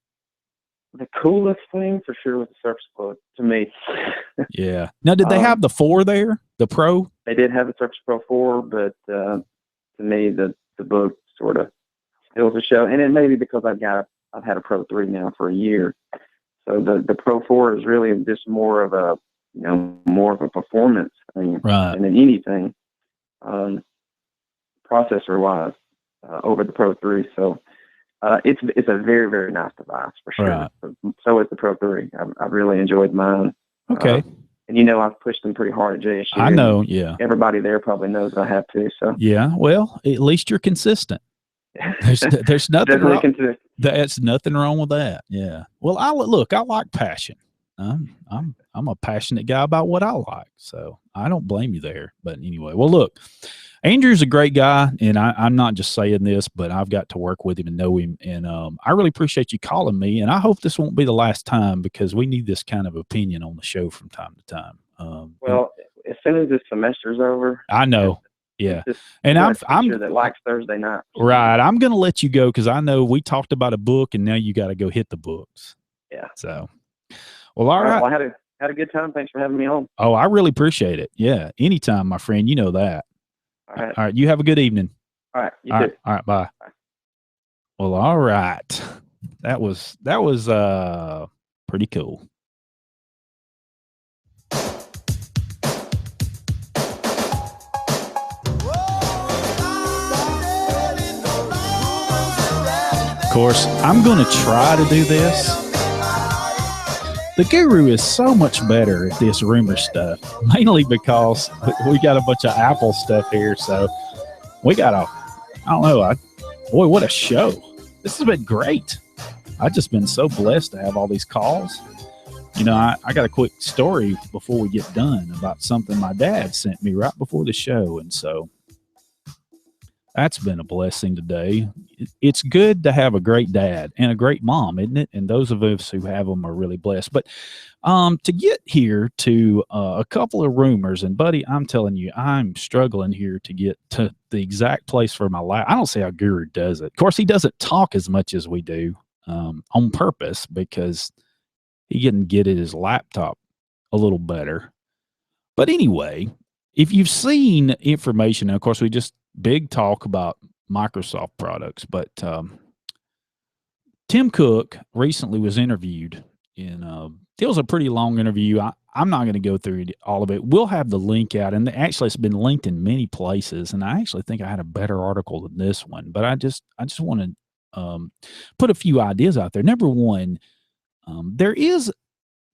The coolest thing for sure was the Surface Pro to me. Yeah. Now, did they have the 4 there, the Pro? They did have the Surface Pro 4, but to me, the book sort of steals the show. And it may be because I've had a Pro 3 now for a year. So the Pro 4 is really just more of a performance thing than anything. Processor wise, over the Pro 3. So it's a very, very nice device for sure. Right. So is the Pro 3. I've really enjoyed mine. Okay. And I've pushed them pretty hard at JSU. I know, yeah. Everybody there probably knows I have to. So yeah, well, at least you're consistent. There's nothing wrong. That's nothing wrong with that. Yeah. Well, I like passion. I'm a passionate guy about what I like, so I don't blame you there. But anyway, well, look, Andrew's a great guy, and I'm not just saying this, but I've got to work with him and know him, and I really appreciate you calling me, and I hope this won't be the last time, because we need this kind of opinion on the show from time to time. Well, as soon as this semester's over, I know. Yeah. And I'm sure that likes Thursday night. Right. I'm going to let you go, because I know we talked about a book, and now you got to go hit the books. Yeah. So, well, all right. Well, I had a good time. Thanks for having me on. Oh, I really appreciate it. Yeah. Anytime, my friend. You know that. All right. All right. You have a good evening. All right. You all too. Right. All right. Bye. Well, all right. That was pretty cool. course, I'm going to try to do this. The guru is so much better at this rumor stuff, mainly because we got a bunch of Apple stuff here. So we got I don't know. Boy, what a show. This has been great. I've just been so blessed to have all these calls. You know, I got a quick story before we get done about something my dad sent me right before the show. And so that's been a blessing today. It's good to have a great dad and a great mom, isn't it? And those of us who have them are really blessed. But to get here to a couple of rumors, and buddy, I'm telling you, I'm struggling here to get to the exact place for my life. I don't see how Guru does it. Of course, he doesn't talk as much as we do on purpose because he can get at his laptop a little better. But anyway, if you've seen information, now, of course, we just big talk about Microsoft products, but Tim Cook recently was interviewed in it was a pretty long interview. I'm not going to go through all of it. We'll have the link out, and actually it's been linked in many places, and I actually think I had a better article than this one, but I just want to put a few ideas out there. Number one,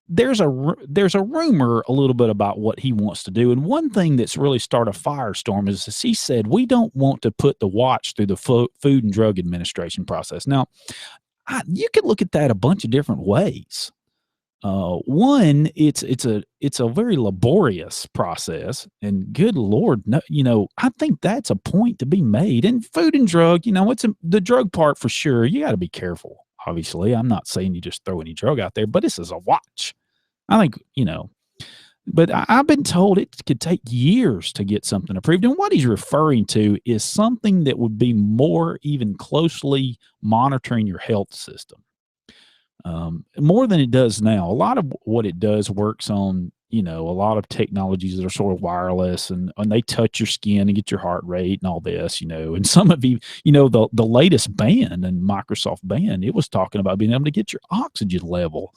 there's a rumor a little bit about what he wants to do. And one thing that's really started a firestorm is he said, we don't want to put the watch through the Food and Drug Administration process. Now, you could look at that a bunch of different ways. One, it's a very laborious process, and good Lord, no, you know, I think that's a point to be made. And food and drug, you know, the drug part for sure. You got to be careful. Obviously, I'm not saying you just throw any drug out there, but this is a watch. I think, you know, but I've been told it could take years to get something approved. And what he's referring to is something that would be more even closely monitoring your health system. More than it does now. A lot of what it does works on, you know, a lot of technologies that are sort of wireless and they touch your skin and get your heart rate and all this, you know. And some of you know, the latest band and Microsoft band, it was talking about being able to get your oxygen level.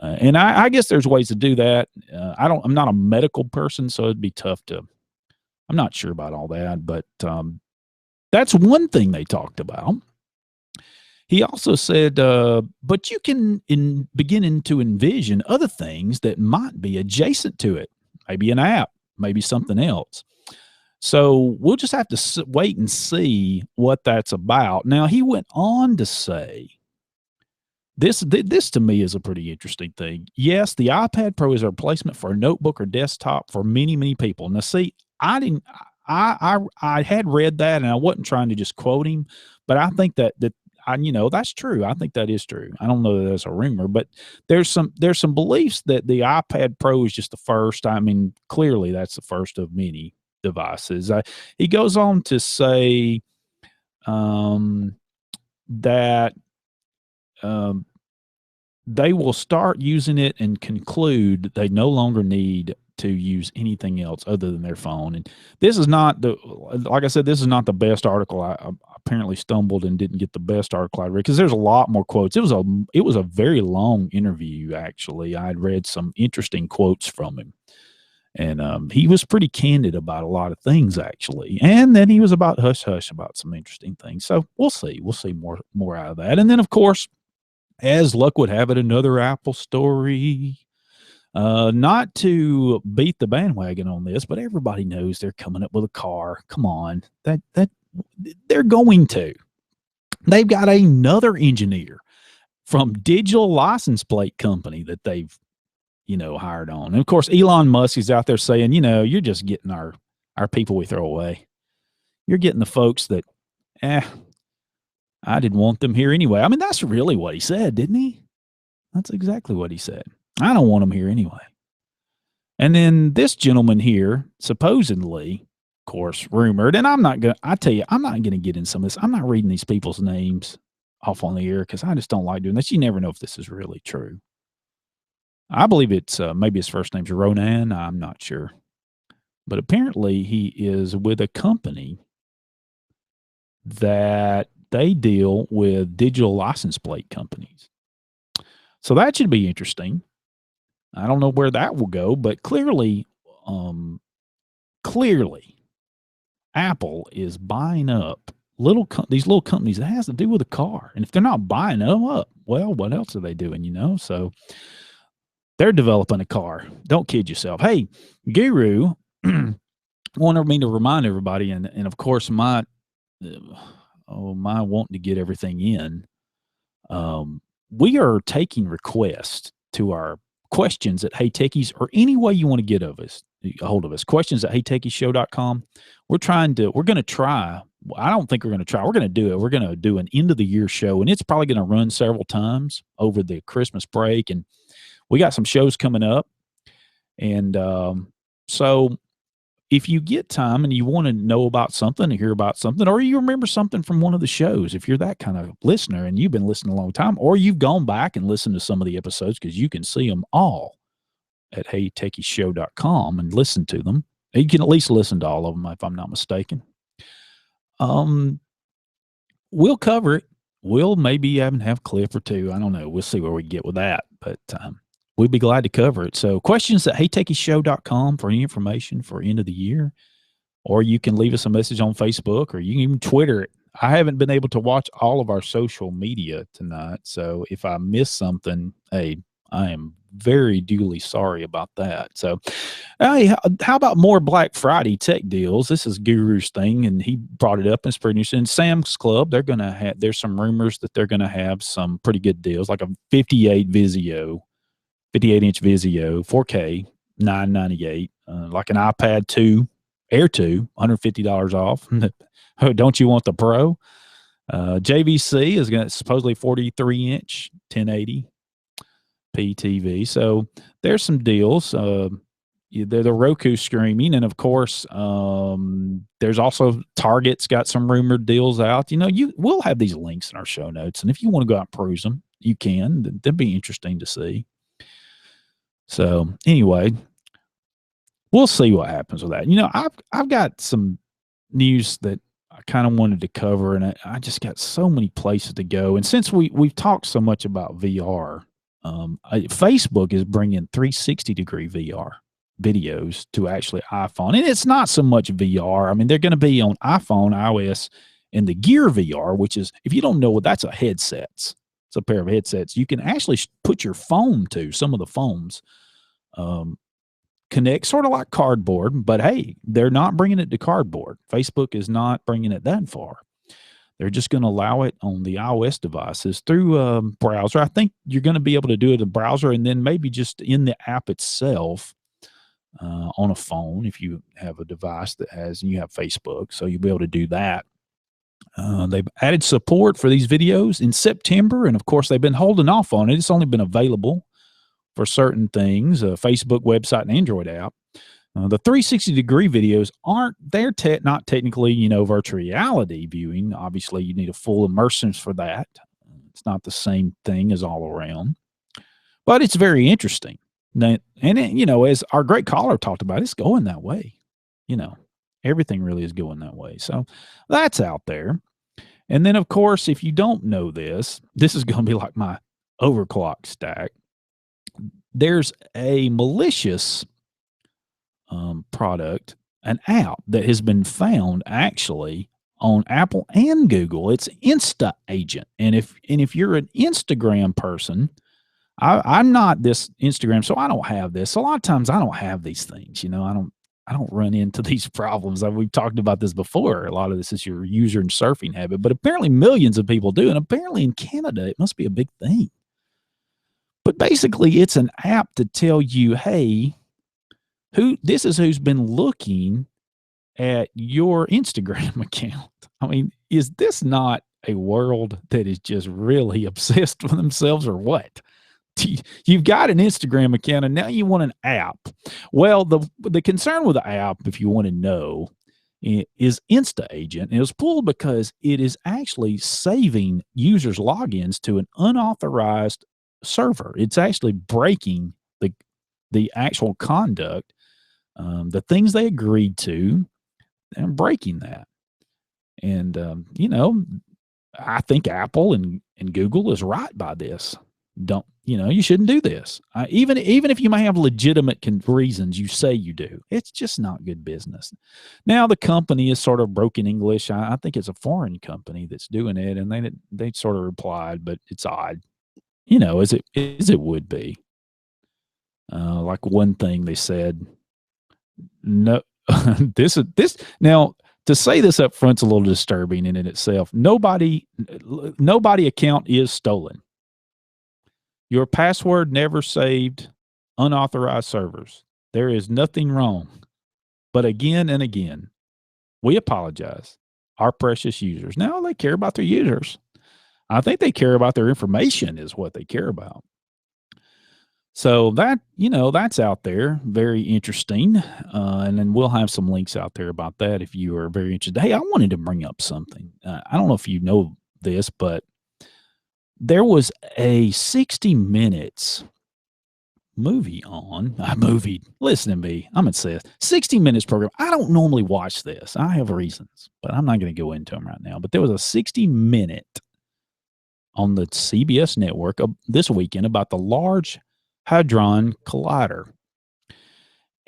And I guess there's ways to do that. I'm not a medical person, so it'd be tough I'm not sure about all that, but that's one thing they talked about. He also said, but you can begin to envision other things that might be adjacent to it, maybe an app, maybe something else. So we'll just have to wait and see what that's about. Now, he went on to say, this to me is a pretty interesting thing. Yes, the iPad Pro is a replacement for a notebook or desktop for many, many people. Now, see, I had read that, and I wasn't trying to just quote him, but I think that you know, that's true. I think that is true. I don't know that that's a rumor, but there's some beliefs that the iPad Pro is just the first. I mean, clearly that's the first of many devices. He goes on to say that they will start using it and conclude they no longer need to use anything else other than their phone. And this is not like I said, this is not the best article. I apparently stumbled and didn't get the best article I read because there's a lot more quotes. It was a very long interview, actually. I had read some interesting quotes from him. And he was pretty candid about a lot of things, actually. And then he was about hush-hush about some interesting things. So we'll see. We'll see more out of that. And then, of course, as luck would have it, another Apple story. Not to beat the bandwagon on this, but everybody knows they're coming up with a car. Come on. That they're going to. They've got another engineer from Digital License Plate Company that they've, you know, hired on. And of course, Elon Musk is out there saying, you know, you're just getting our people we throw away. You're getting the folks that, I didn't want them here anyway. I mean, that's really what he said, didn't he? That's exactly what he said. I don't want them here anyway. And then this gentleman here, supposedly, of course, rumored, and I'm not going to get in some of this. I'm not reading these people's names off on the air because I just don't like doing this. You never know if this is really true. I believe it's maybe his first name's Ronan. I'm not sure. But apparently he is with a company that they deal with digital license plate companies. So that should be interesting. I don't know where that will go, but clearly Apple is buying up these little companies that has to do with a car. And if they're not buying them up, well, what else are they doing? So they're developing a car. Don't kid yourself. Hey, Guru wanted me to remind everybody, and of course my wanting to get everything in. We are taking requests to our questions at Hey Techies, or any way you want to get a hold of us. Questions at heytechieshow.com. We're going to try. I don't think we're going to try. We're going to do it. We're going to do an end of the year show, and it's probably going to run several times over the Christmas break. And we got some shows coming up. And so if you get time and you want to know about something or hear about something, or you remember something from one of the shows, if you're that kind of listener and you've been listening a long time, or you've gone back and listened to some of the episodes, because you can see them all at heytechieshow.com and listen to them. You can at least listen to all of them, if I'm not mistaken. We'll cover it. We'll maybe even have Cliff or two. I don't know. We'll see where we get with that. But we'd be glad to cover it. So questions at heytechieshow.com for any information for end of the year. Or you can leave us a message on Facebook, or you can even Twitter it. I haven't been able to watch all of our social media tonight. So if I miss something, hey, I am very duly sorry about that. So, hey, how about more Black Friday tech deals? This is Guru's thing, and he brought it up. And it's pretty interesting. Sam's Club, there's some rumors that they're going to have some pretty good deals, like a 58-inch Vizio, 4K, $998, like an iPad 2, Air 2, $150 off. Don't you want the Pro? JVC is going to supposedly 43-inch, 1080 PTV. So there's some deals. They're the Roku streaming, and of course, there's also Target's got some rumored deals out. We'll have these links in our show notes, and if you want to go out and peruse them, you can. That'd be interesting to see. So anyway, we'll see what happens with that. I've got some news that I kind of wanted to cover, and I just got so many places to go. And since we've talked so much about VR, Facebook is bringing 360-degree VR videos to actually iPhone. And it's not so much VR. I mean, they're going to be on iPhone, iOS, and the Gear VR, which is, if you don't know what that's, a headset. It's a pair of headsets. You can actually put your phone to. Some of the phones connect sort of like cardboard, but hey, they're not bringing it to cardboard. Facebook is not bringing it that far. They're just going to allow it on the iOS devices through browser. I think you're going to be able to do it in the browser, and then maybe just in the app itself on a phone if you have a device and you have Facebook. So you'll be able to do that. They've added support for these videos in September, and of course they've been holding off on it. It's only been available for certain things, Facebook website and Android app. The 360-degree videos not technically, virtual reality viewing. Obviously, you need a full immersion for that. It's not the same thing as all around, but it's very interesting. As our great caller talked about, it's going that way. Everything really is going that way. So that's out there. And then, of course, if you don't know this is going to be like my overclock stack. There's a malicious product, an app that has been found actually on Apple and Google. It's Insta Agent. And if you're an Instagram person, I'm not this Instagram, so I don't have this. A lot of times I don't have these things. I don't run into these problems. We've talked about this before. A lot of this is your user and surfing habit, but apparently millions of people do. And apparently in Canada, it must be a big thing. But basically, it's an app to tell you, hey, who's been looking at your Instagram account. I mean, is this not a world that is just really obsessed with themselves, or what? You've got an Instagram account, and now you want an app. Well, the concern with the app, if you want to know, is Insta Agent. And it was pulled because it is actually saving users' logins to an unauthorized server. It's actually breaking the actual conduct, the things they agreed to, and breaking that. And I think Apple and Google is right by this. don't, you shouldn't do this. Even if you may have legitimate reasons you say you do, it's just not good business. Now the company is sort of broken English. I think it's a foreign company that's doing it, and they sort of replied, but it's odd, as it would be. Like one thing they said, no, this now. To say this up front's a little disturbing in itself. Nobody account is stolen. Your password never saved, unauthorized servers. There is nothing wrong. But again and again, we apologize. Our precious users. Now they care about their users. I think they care about their information is what they care about. So that's out there. Very interesting. And then we'll have some links out there about that if you are very interested. Hey, I wanted to bring up something. I don't know if you know this, but there was a 60 Minutes movie on. Listen to me. I'm obsessed. 60 Minutes program. I don't normally watch this. I have reasons, but I'm not going to go into them right now. But there was a 60 Minute on the CBS network this weekend about the Large Hadron Collider.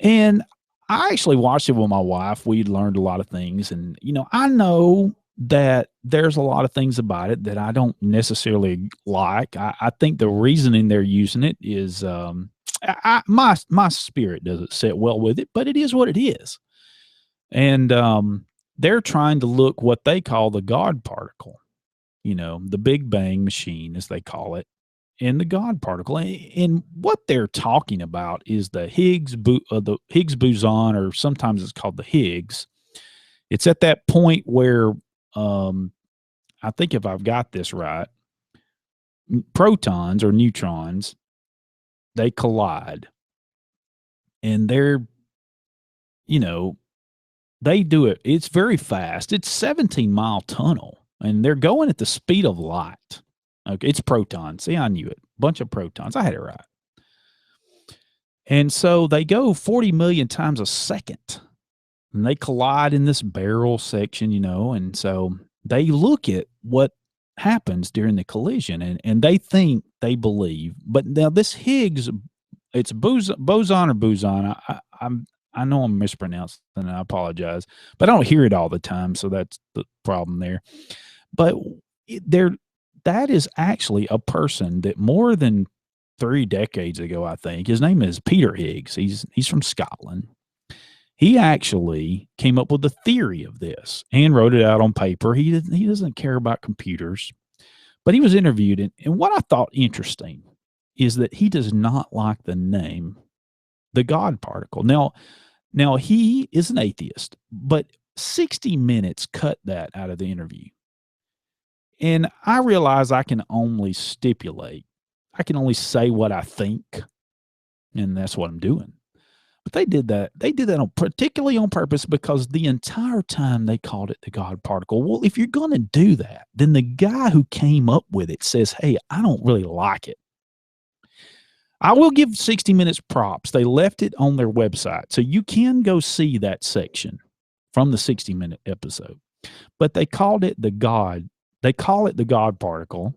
And I actually watched it with my wife. We learned a lot of things. And, I know that there's a lot of things about it that I don't necessarily like. I think the reasoning they're using it is my spirit doesn't sit well with it, but it is what it is. And they're trying to look what they call the God particle, the Big Bang machine, as they call it. In the God particle, and what they're talking about is the Higgs boson, or sometimes it's called the Higgs. It's at that point where I think if I've got this right, protons or neutrons, they collide, and they do it. It's very fast. It's 17-mile tunnel, and they're going at the speed of light. Okay, it's protons. See, I knew it. Bunch of protons. I had it right. And so they go 40 million times a second, and they collide in this barrel section, and so they look at what happens during the collision, and they believe. But now this Higgs, it's boson or boson. I know I'm mispronouncing, and I apologize, but I don't hear it all the time, so that's the problem there. But that is actually a person that more than 3 decades ago, I think, his name is Peter Higgs. He's from Scotland. He actually came up with the theory of this and wrote it out on paper. He doesn't care about computers, but he was interviewed. And what I thought interesting is that he does not like the name, the God particle. Now he is an atheist, but 60 Minutes cut that out of the interview. And I realize I can only stipulate. I can only say what I think, and that's what I'm doing. But they did that. They did that particularly on purpose, because the entire time they called it the God particle. Well, if you're going to do that, then the guy who came up with it says, hey, I don't really like it. I will give 60 Minutes props. They left it on their website, so you can go see that section from the 60 Minute episode. But they called it the God. They call it the God particle,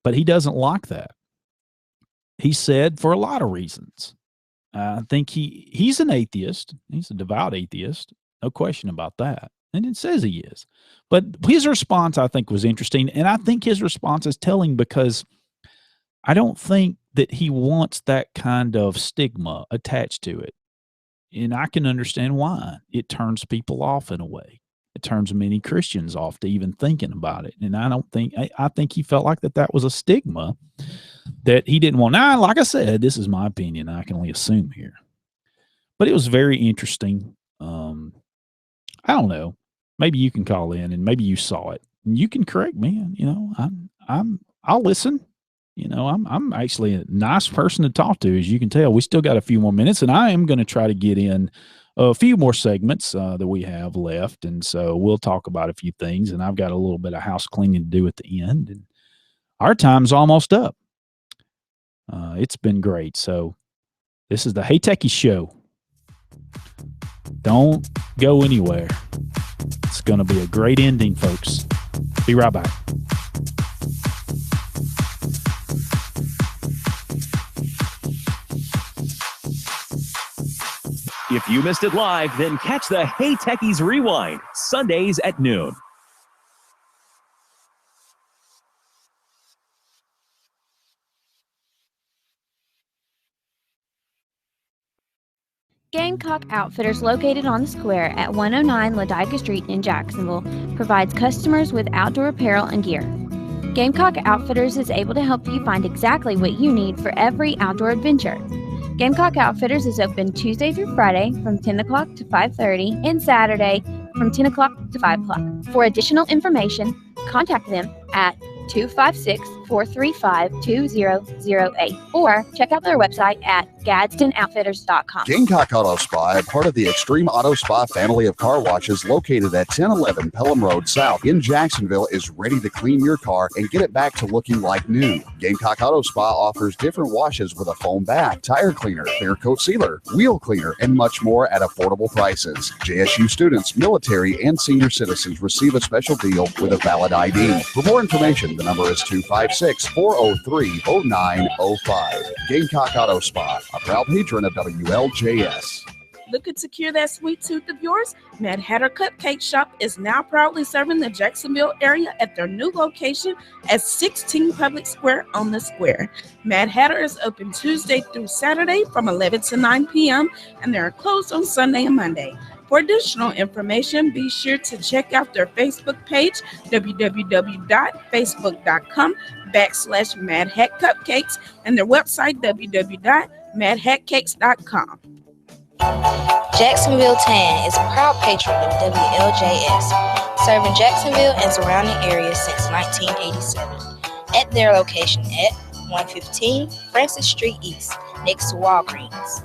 but he doesn't like that. He said for a lot of reasons. I think he's an atheist. He's a devout atheist. No question about that. And it says he is. But his response, I think, was interesting. And I think his response is telling, because I don't think that he wants that kind of stigma attached to it. And I can understand why. It turns people off in a way. It turns many Christians off to even thinking about it. And I think he felt like that was a stigma that he didn't want. Now, like I said, this is my opinion. I can only assume here. But it was very interesting. I don't know. Maybe you can call in and maybe you saw it. And you can correct me. I'll listen. I'm actually a nice person to talk to, as you can tell. We still got a few more minutes, and I am going to try to get in a few more segments that we have left. And so we'll talk about a few things, and I've got a little bit of house cleaning to do at the end. And our time's almost up. It's been great. So this is the Hey Techies Show. Don't go anywhere. It's going to be a great ending, folks. Be right back. If you missed it live, then catch the Hey Techies Rewind, Sundays at noon. Gamecock Outfitters, located on the square at 109 Ladiga Street in Jacksonville, provides customers with outdoor apparel and gear. Gamecock Outfitters is able to help you find exactly what you need for every outdoor adventure. Gamecock Outfitters is open Tuesday through Friday from 10 o'clock to 5:30 and Saturday from 10 o'clock to 5 o'clock. For additional information, contact them at 256-435-2008 or check out their website at GadsdenOutfitters.com. Gamecock Auto Spa, a part of the Extreme Auto Spa family of car washes located at 1011 Pelham Road South in Jacksonville, is ready to clean your car and get it back to looking like new. Gamecock Auto Spa offers different washes with a foam bath, tire cleaner, clear coat sealer, wheel cleaner, and much more at affordable prices. JSU students, military, and senior citizens receive a special deal with a valid ID. For more information, the number is 256-403-0905. Gamecock Auto Spa, a proud patron of WLJS. Looking to cure that sweet tooth of yours? Mad Hatter Cupcake Shop is now proudly serving the Jacksonville area at their new location at 16 Public Square on the Square. Mad Hatter is open Tuesday through Saturday from 11 to 9 p.m. and they are closed on Sunday and Monday. For additional information, be sure to check out their Facebook page, www.facebook.com/Mad Hat Cupcakes, and their website, www.madhatcakes.com. Jacksonville Tan is a proud patron of WLJS, serving Jacksonville and surrounding areas since 1987. At their location at 115 Francis Street East, next to Walgreens.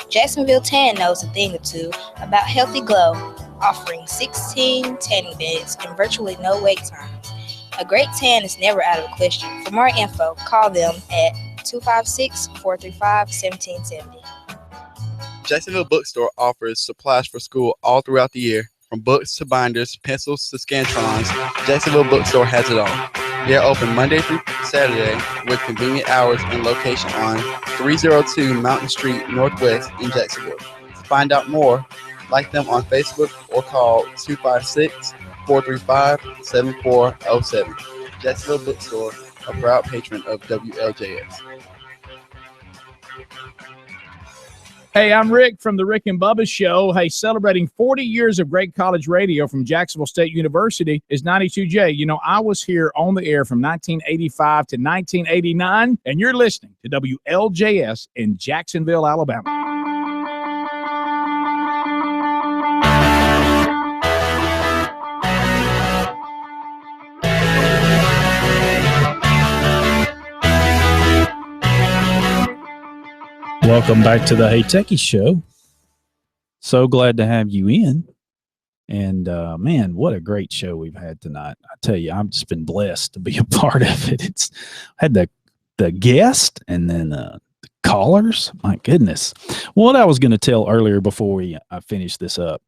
Jacksonville Tan knows a thing or two about healthy glow, offering 16 tanning beds and virtually no wait times. A great tan is never out of the question. For more info, call them at 256-435-1770. Jacksonville Bookstore offers supplies for school all throughout the year. From books to binders, pencils to Scantrons, Jacksonville Bookstore has it all. They are open Monday through Saturday with convenient hours and location on 302 Mountain Street Northwest in Jacksonville. To find out more, like them on Facebook or call 256-435-7407. Jacksonville Bookstore, a proud patron of WLJS. Hey, I'm Rick from the Rick and Bubba Show. Hey, celebrating 40 years of great college radio from Jacksonville State University is 92J. You know, I was here on the air from 1985 to 1989, and you're listening to WLJS in Jacksonville, Alabama. Welcome back to the Hey Techies Show. So glad to have you in. And man, what a great show we've had tonight. I tell you, I've just been blessed to be a part of it. It's had the guest and then the callers. My goodness. What I was going to tell earlier before I finished this up,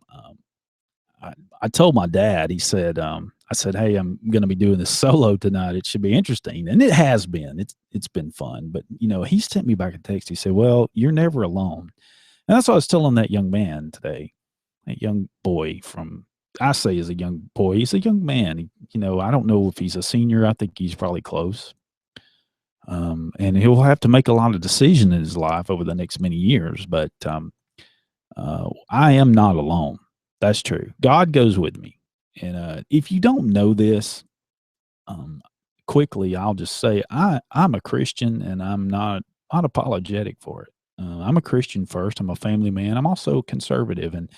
I told my dad, he said, I said, hey, I'm going to be doing this solo tonight. It should be interesting. And it has been. It's been fun. But, you know, he sent me back a text. He said, well, you're never alone. And that's what I was telling that young man today, that young boy I say he's a young boy. He's a young man. You know, I don't know if he's a senior. I think he's probably close. And he'll have to make a lot of decisions in his life over the next many years. But I am not alone. That's true. God goes with me. And if you don't know this, quickly, I'll just say I'm a Christian, and I'm not apologetic for it. I'm a Christian first. I'm a family man. I'm also conservative. And,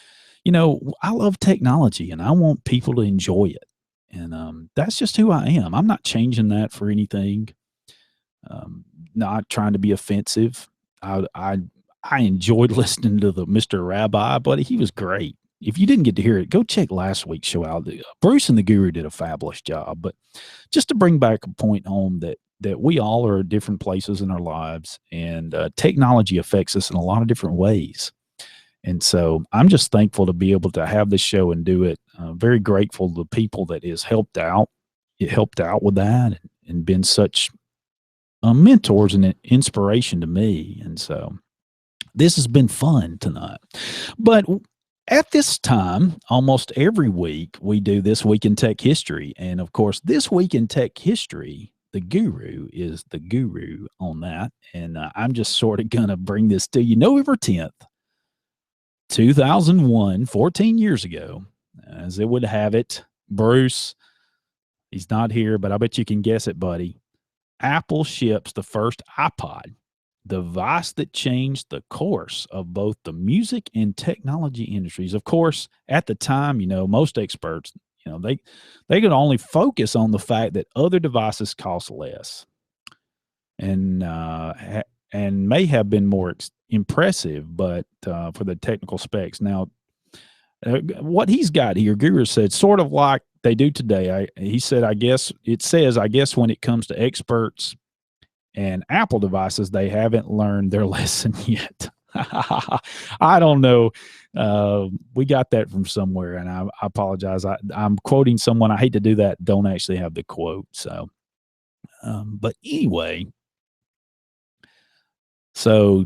you know, I love technology, and I want people to enjoy it. And that's just who I am. I'm not changing that for anything. Not trying to be offensive. I enjoyed listening to the Mr. Rabbi, but he was great. If you didn't get to hear it, go check last week's show out. Bruce and the Guru did a fabulous job. But just to bring back a point home that we all are at different places in our lives, and technology affects us in a lot of different ways. And so I'm just thankful to be able to have this show and do it. Very grateful to the people that has helped out. It helped out with that and been such mentors and an inspiration to me. And so This has been fun tonight. But at this time, almost every week, we do This Week in Tech History. And of course, This Week in Tech History, the guru is the guru on that. And I'm just sort of going to bring this to you. November 10th, 2001, 14 years ago, as it would have it, Bruce, he's not here, but I bet you can guess it, buddy. Apple ships the first iPod, device that changed the course of both the music and technology industries. Of course, at the time, most experts, they could only focus on the fact that other devices cost less and may have been more impressive, but for the technical specs. Now, what he's got here, Guru said, sort of like they do today. He said, I guess when it comes to experts and Apple devices, they haven't learned their lesson yet. I don't know. We got that from somewhere, and I apologize. I'm quoting someone. I hate to do that. Don't actually have the quote. So, but anyway, so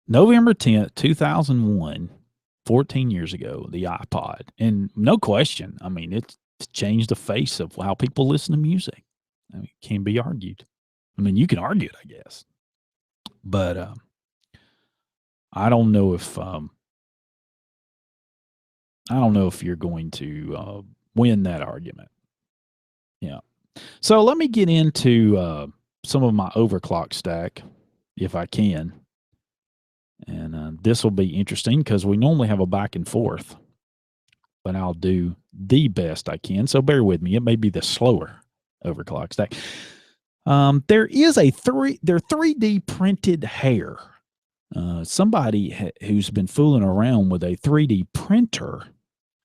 November 10th, 2001, 14 years ago, the iPod, and no question, I mean, it's changed the face of how people listen to music. I mean, it can't be argued. I mean, you can argue it, I guess, but I don't know if you're going to win that argument. Yeah. So let me get into some of my overclock stack, if I can, and this will be interesting because we normally have a back and forth, but I'll do the best I can. So bear with me. It may be the slower overclock stack. There is they're 3D printed hair. Somebody who's been fooling around with a 3D printer,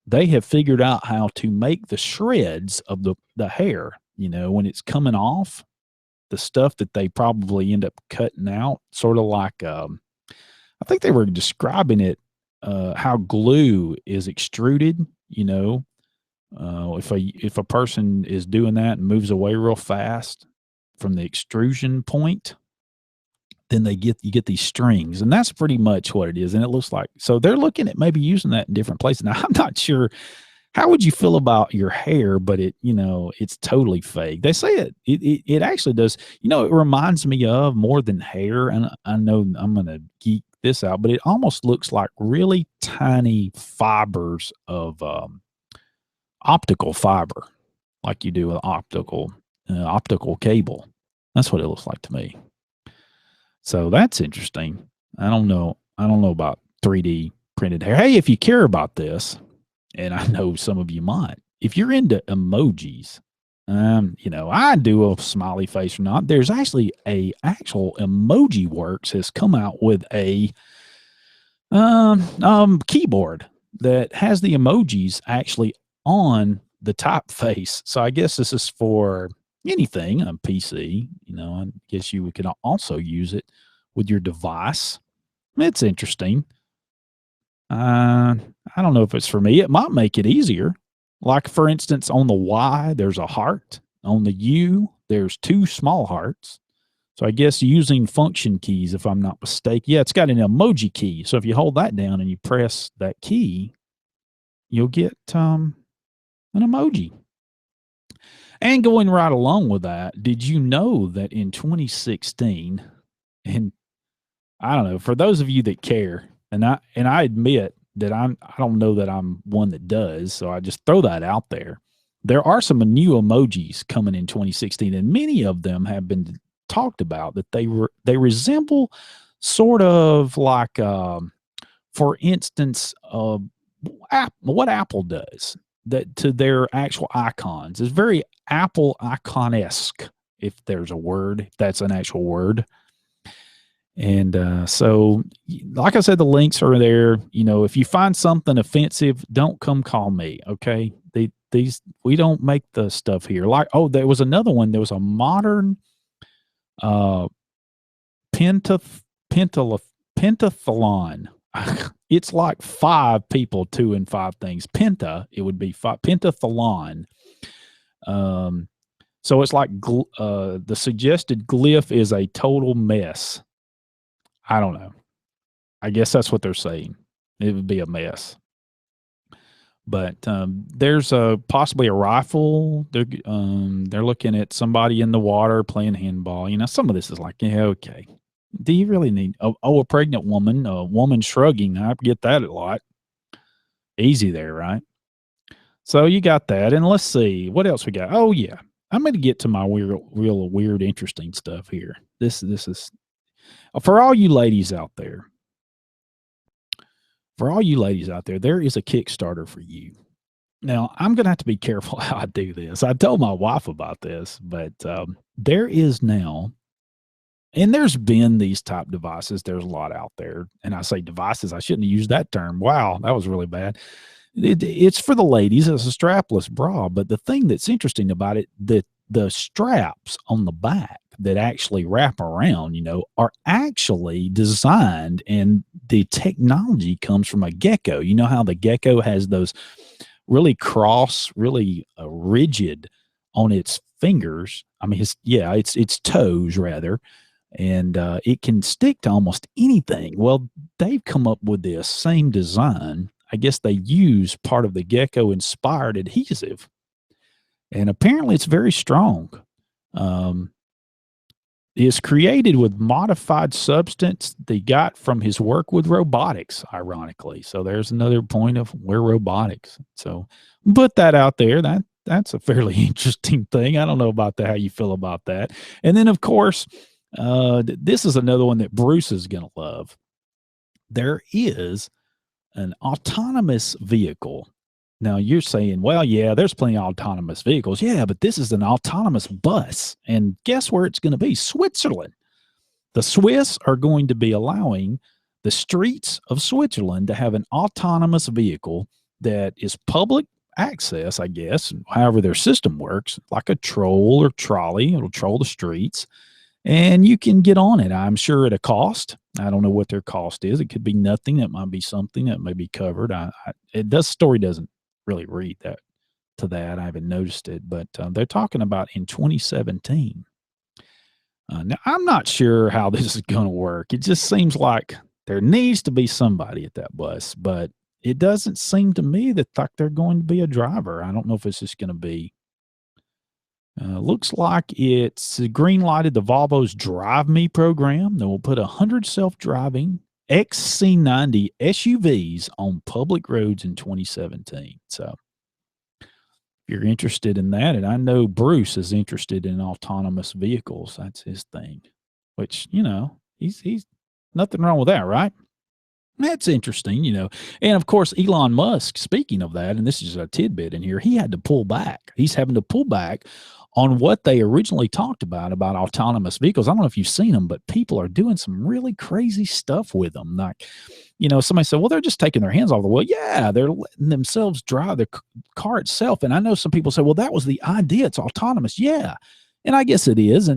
they have figured out how to make the shreds of the hair, when it's coming off, the stuff that they probably end up cutting out, sort of like, I think they were describing it, how glue is extruded, if a person is doing that and moves away real fast from the extrusion point, then you get these strings, and that's pretty much what it is. And it looks like, so they're looking at maybe using that in different places. Now, I'm not sure, how would you feel about your hair, but it's totally fake. They say it actually does, it reminds me of, more than hair, and I know I'm going to geek this out, but it almost looks like really tiny fibers of optical fiber, like you do with optical cable. That's what it looks like to me. So that's interesting. I don't know about 3D printed hair. Hey, if you care about this, and I know some of you might, if you're into emojis, I do a smiley face or not. There's actually actual Emoji Works has come out with a keyboard that has the emojis actually on the typeface. So I guess this is for anything on PC. I guess you can also use it with your device. It's interesting. I don't know if it's for me. It might make it easier. Like, for instance, on the Y, there's a heart. On the U, there's 2 small hearts. So I guess using function keys, if I'm not mistaken. Yeah, it's got an emoji key. So if you hold that down and you press that key, you'll get an emoji. And going right along with that, did you know that in 2016, and I don't know, for those of you that care, and I admit that I don't know that I'm one that does, so I just throw that out there. There are some new emojis coming in 2016, and many of them have been talked about that they resemble sort of like, for instance, what Apple does that to their actual icons is very Apple icon-esque, if there's a word, if that's an actual word. And so, like I said, the links are there. If you find something offensive, don't come call me, okay? We don't make the stuff here. Like, there was another one. There was a modern pentathlon. It's like 5 people doing 5 things. It would be 5. Pentathlon. So it's like the suggested glyph is a total mess. I don't know. I guess that's what they're saying. It would be a mess. But there's possibly a rifle. They're looking at somebody in the water playing handball. You know, some of this is like, yeah, okay. Do you really need a pregnant woman, a woman shrugging? I get that a lot. Easy there, right? So you got that, and let's see what else we got. Oh yeah, I'm going to get to my real weird, interesting stuff here. This is for all you ladies out there. For all you ladies out there, there is a Kickstarter for you. Now, I'm going to have to be careful how I do this. I told my wife about this, but there is now, and there's been these type devices. There's a lot out there. And I say devices, I shouldn't have used that term. Wow, that was really bad. It's for the ladies. It's a strapless bra. But the thing that's interesting about it, that the straps on the back that actually wrap around, are actually designed, and the technology comes from a gecko. You know how the gecko has those really really rigid on its fingers. I mean, its toes rather, and it can stick to almost anything. Well, they've come up with this same design. I guess they use part of the gecko inspired adhesive, and apparently it's very strong. Is created with modified substance they got from his work with robotics, ironically. So there's another point of where robotics. So put that out there. That's a fairly interesting thing. I don't know about how you feel about that. And then, of course, this is another one that Bruce is going to love. There is an autonomous vehicle. Now you're saying, well, yeah, there's plenty of autonomous vehicles. Yeah, but this is an autonomous bus. And guess where it's going to be? Switzerland. The Swiss are going to be allowing the streets of Switzerland to have an autonomous vehicle that is public access, I guess, however their system works, like a troll or trolley. It'll troll the streets. And you can get on it, I'm sure, at a cost. I don't know what their cost is. It could be nothing. It might be something that may be covered. Story doesn't really read that to that. I haven't noticed it, but they're talking about in 2017. Now, I'm not sure how this is going to work. It just seems like there needs to be somebody at that bus, but it doesn't seem to me that like they're going to be a driver. I don't know if it's just going to be. Looks like it's green lighted the Volvo's Drive Me program that will put 100 self-driving XC90 SUVs on public roads in 2017. So if you're interested in that, and I know Bruce is interested in autonomous vehicles, that's his thing, which, he's nothing wrong with that, right? That's interesting, And of course, Elon Musk, speaking of that, and this is a tidbit in here, he had to pull back. He's having to pull back on what they originally talked about autonomous vehicles. I don't know if you've seen them, but people are doing some really crazy stuff with them. Like, somebody said, well, they're just taking their hands off the wheel. Yeah, they're letting themselves drive the car itself. And I know some people say, well, that was the idea. It's autonomous. Yeah. And I guess it is.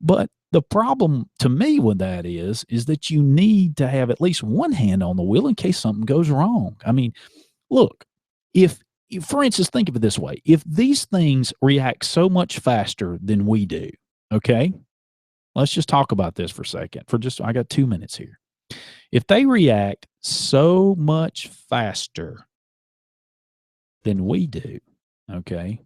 But the problem to me with that is that you need to have at least one hand on the wheel in case something goes wrong. I mean, look, if for instance, think of it this way. If these things react so much faster than we do, okay, let's just talk about this for a second. I got 2 minutes here. If they react so much faster than we do, okay,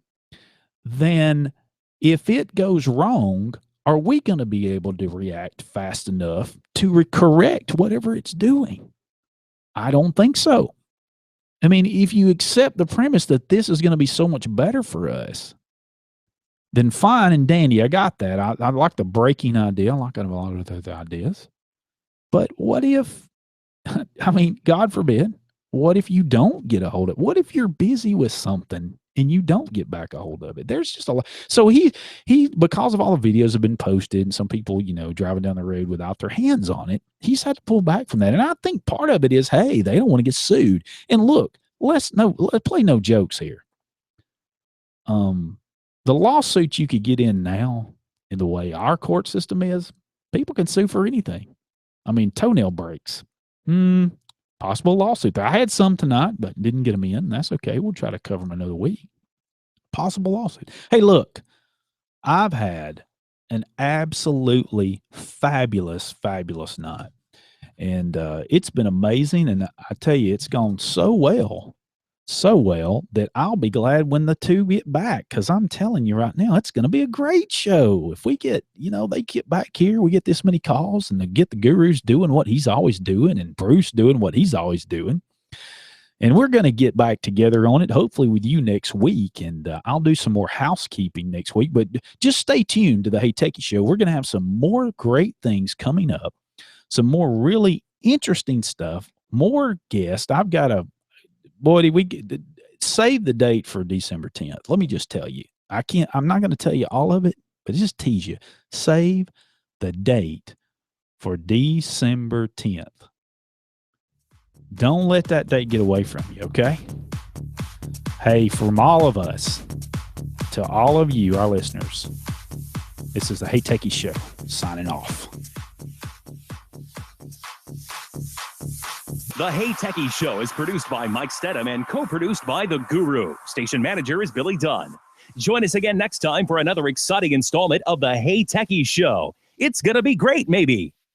then if it goes wrong, are we going to be able to react fast enough to correct whatever it's doing? I don't think so. I mean, if you accept the premise that this is going to be so much better for us, then fine and dandy. I got that. I like the braking idea. I like a lot of those ideas. But what if, I mean, God forbid, what if you don't get a hold of it? What if you're busy with something and you don't get back a hold of it? There's just a lot. So he because of all the videos have been posted and some people, driving down the road without their hands on it, he's had to pull back from that. And I think part of it is, hey, they don't want to get sued. And look, let's play no jokes here. The lawsuits you could get in now, in the way our court system is, people can sue for anything. I mean, toenail breaks. Possible lawsuit. I had some tonight, but didn't get them in. That's okay. We'll try to cover them another week. Possible lawsuit. Hey, look, I've had an absolutely fabulous night. And it's been amazing. And I tell you, it's gone so well that I'll be glad when the two get back, because I'm telling you right now, it's going to be a great show. If we get, they get back here, we get this many calls, and they get the Guru's doing what he's always doing and Bruce doing what he's always doing. And we're going to get back together on it, hopefully with you next week. And I'll do some more housekeeping next week. But just stay tuned to the Hey Techies Show. We're going to have some more great things coming up, some more really interesting stuff, more guests. I've got save the date for December 10th. Let me just tell you. I'm not going to tell you all of it, but just tease you. Save the date for December 10th. Don't let that date get away from you, okay? Hey, from all of us to all of you, our listeners, this is the Hey Techies Show, signing off. The Hey Techies Show is produced by Mike Stedham and co-produced by The Guru. Station manager is Billy Dunn. Join us again next time for another exciting installment of the Hey Techies Show. It's going to be great, maybe.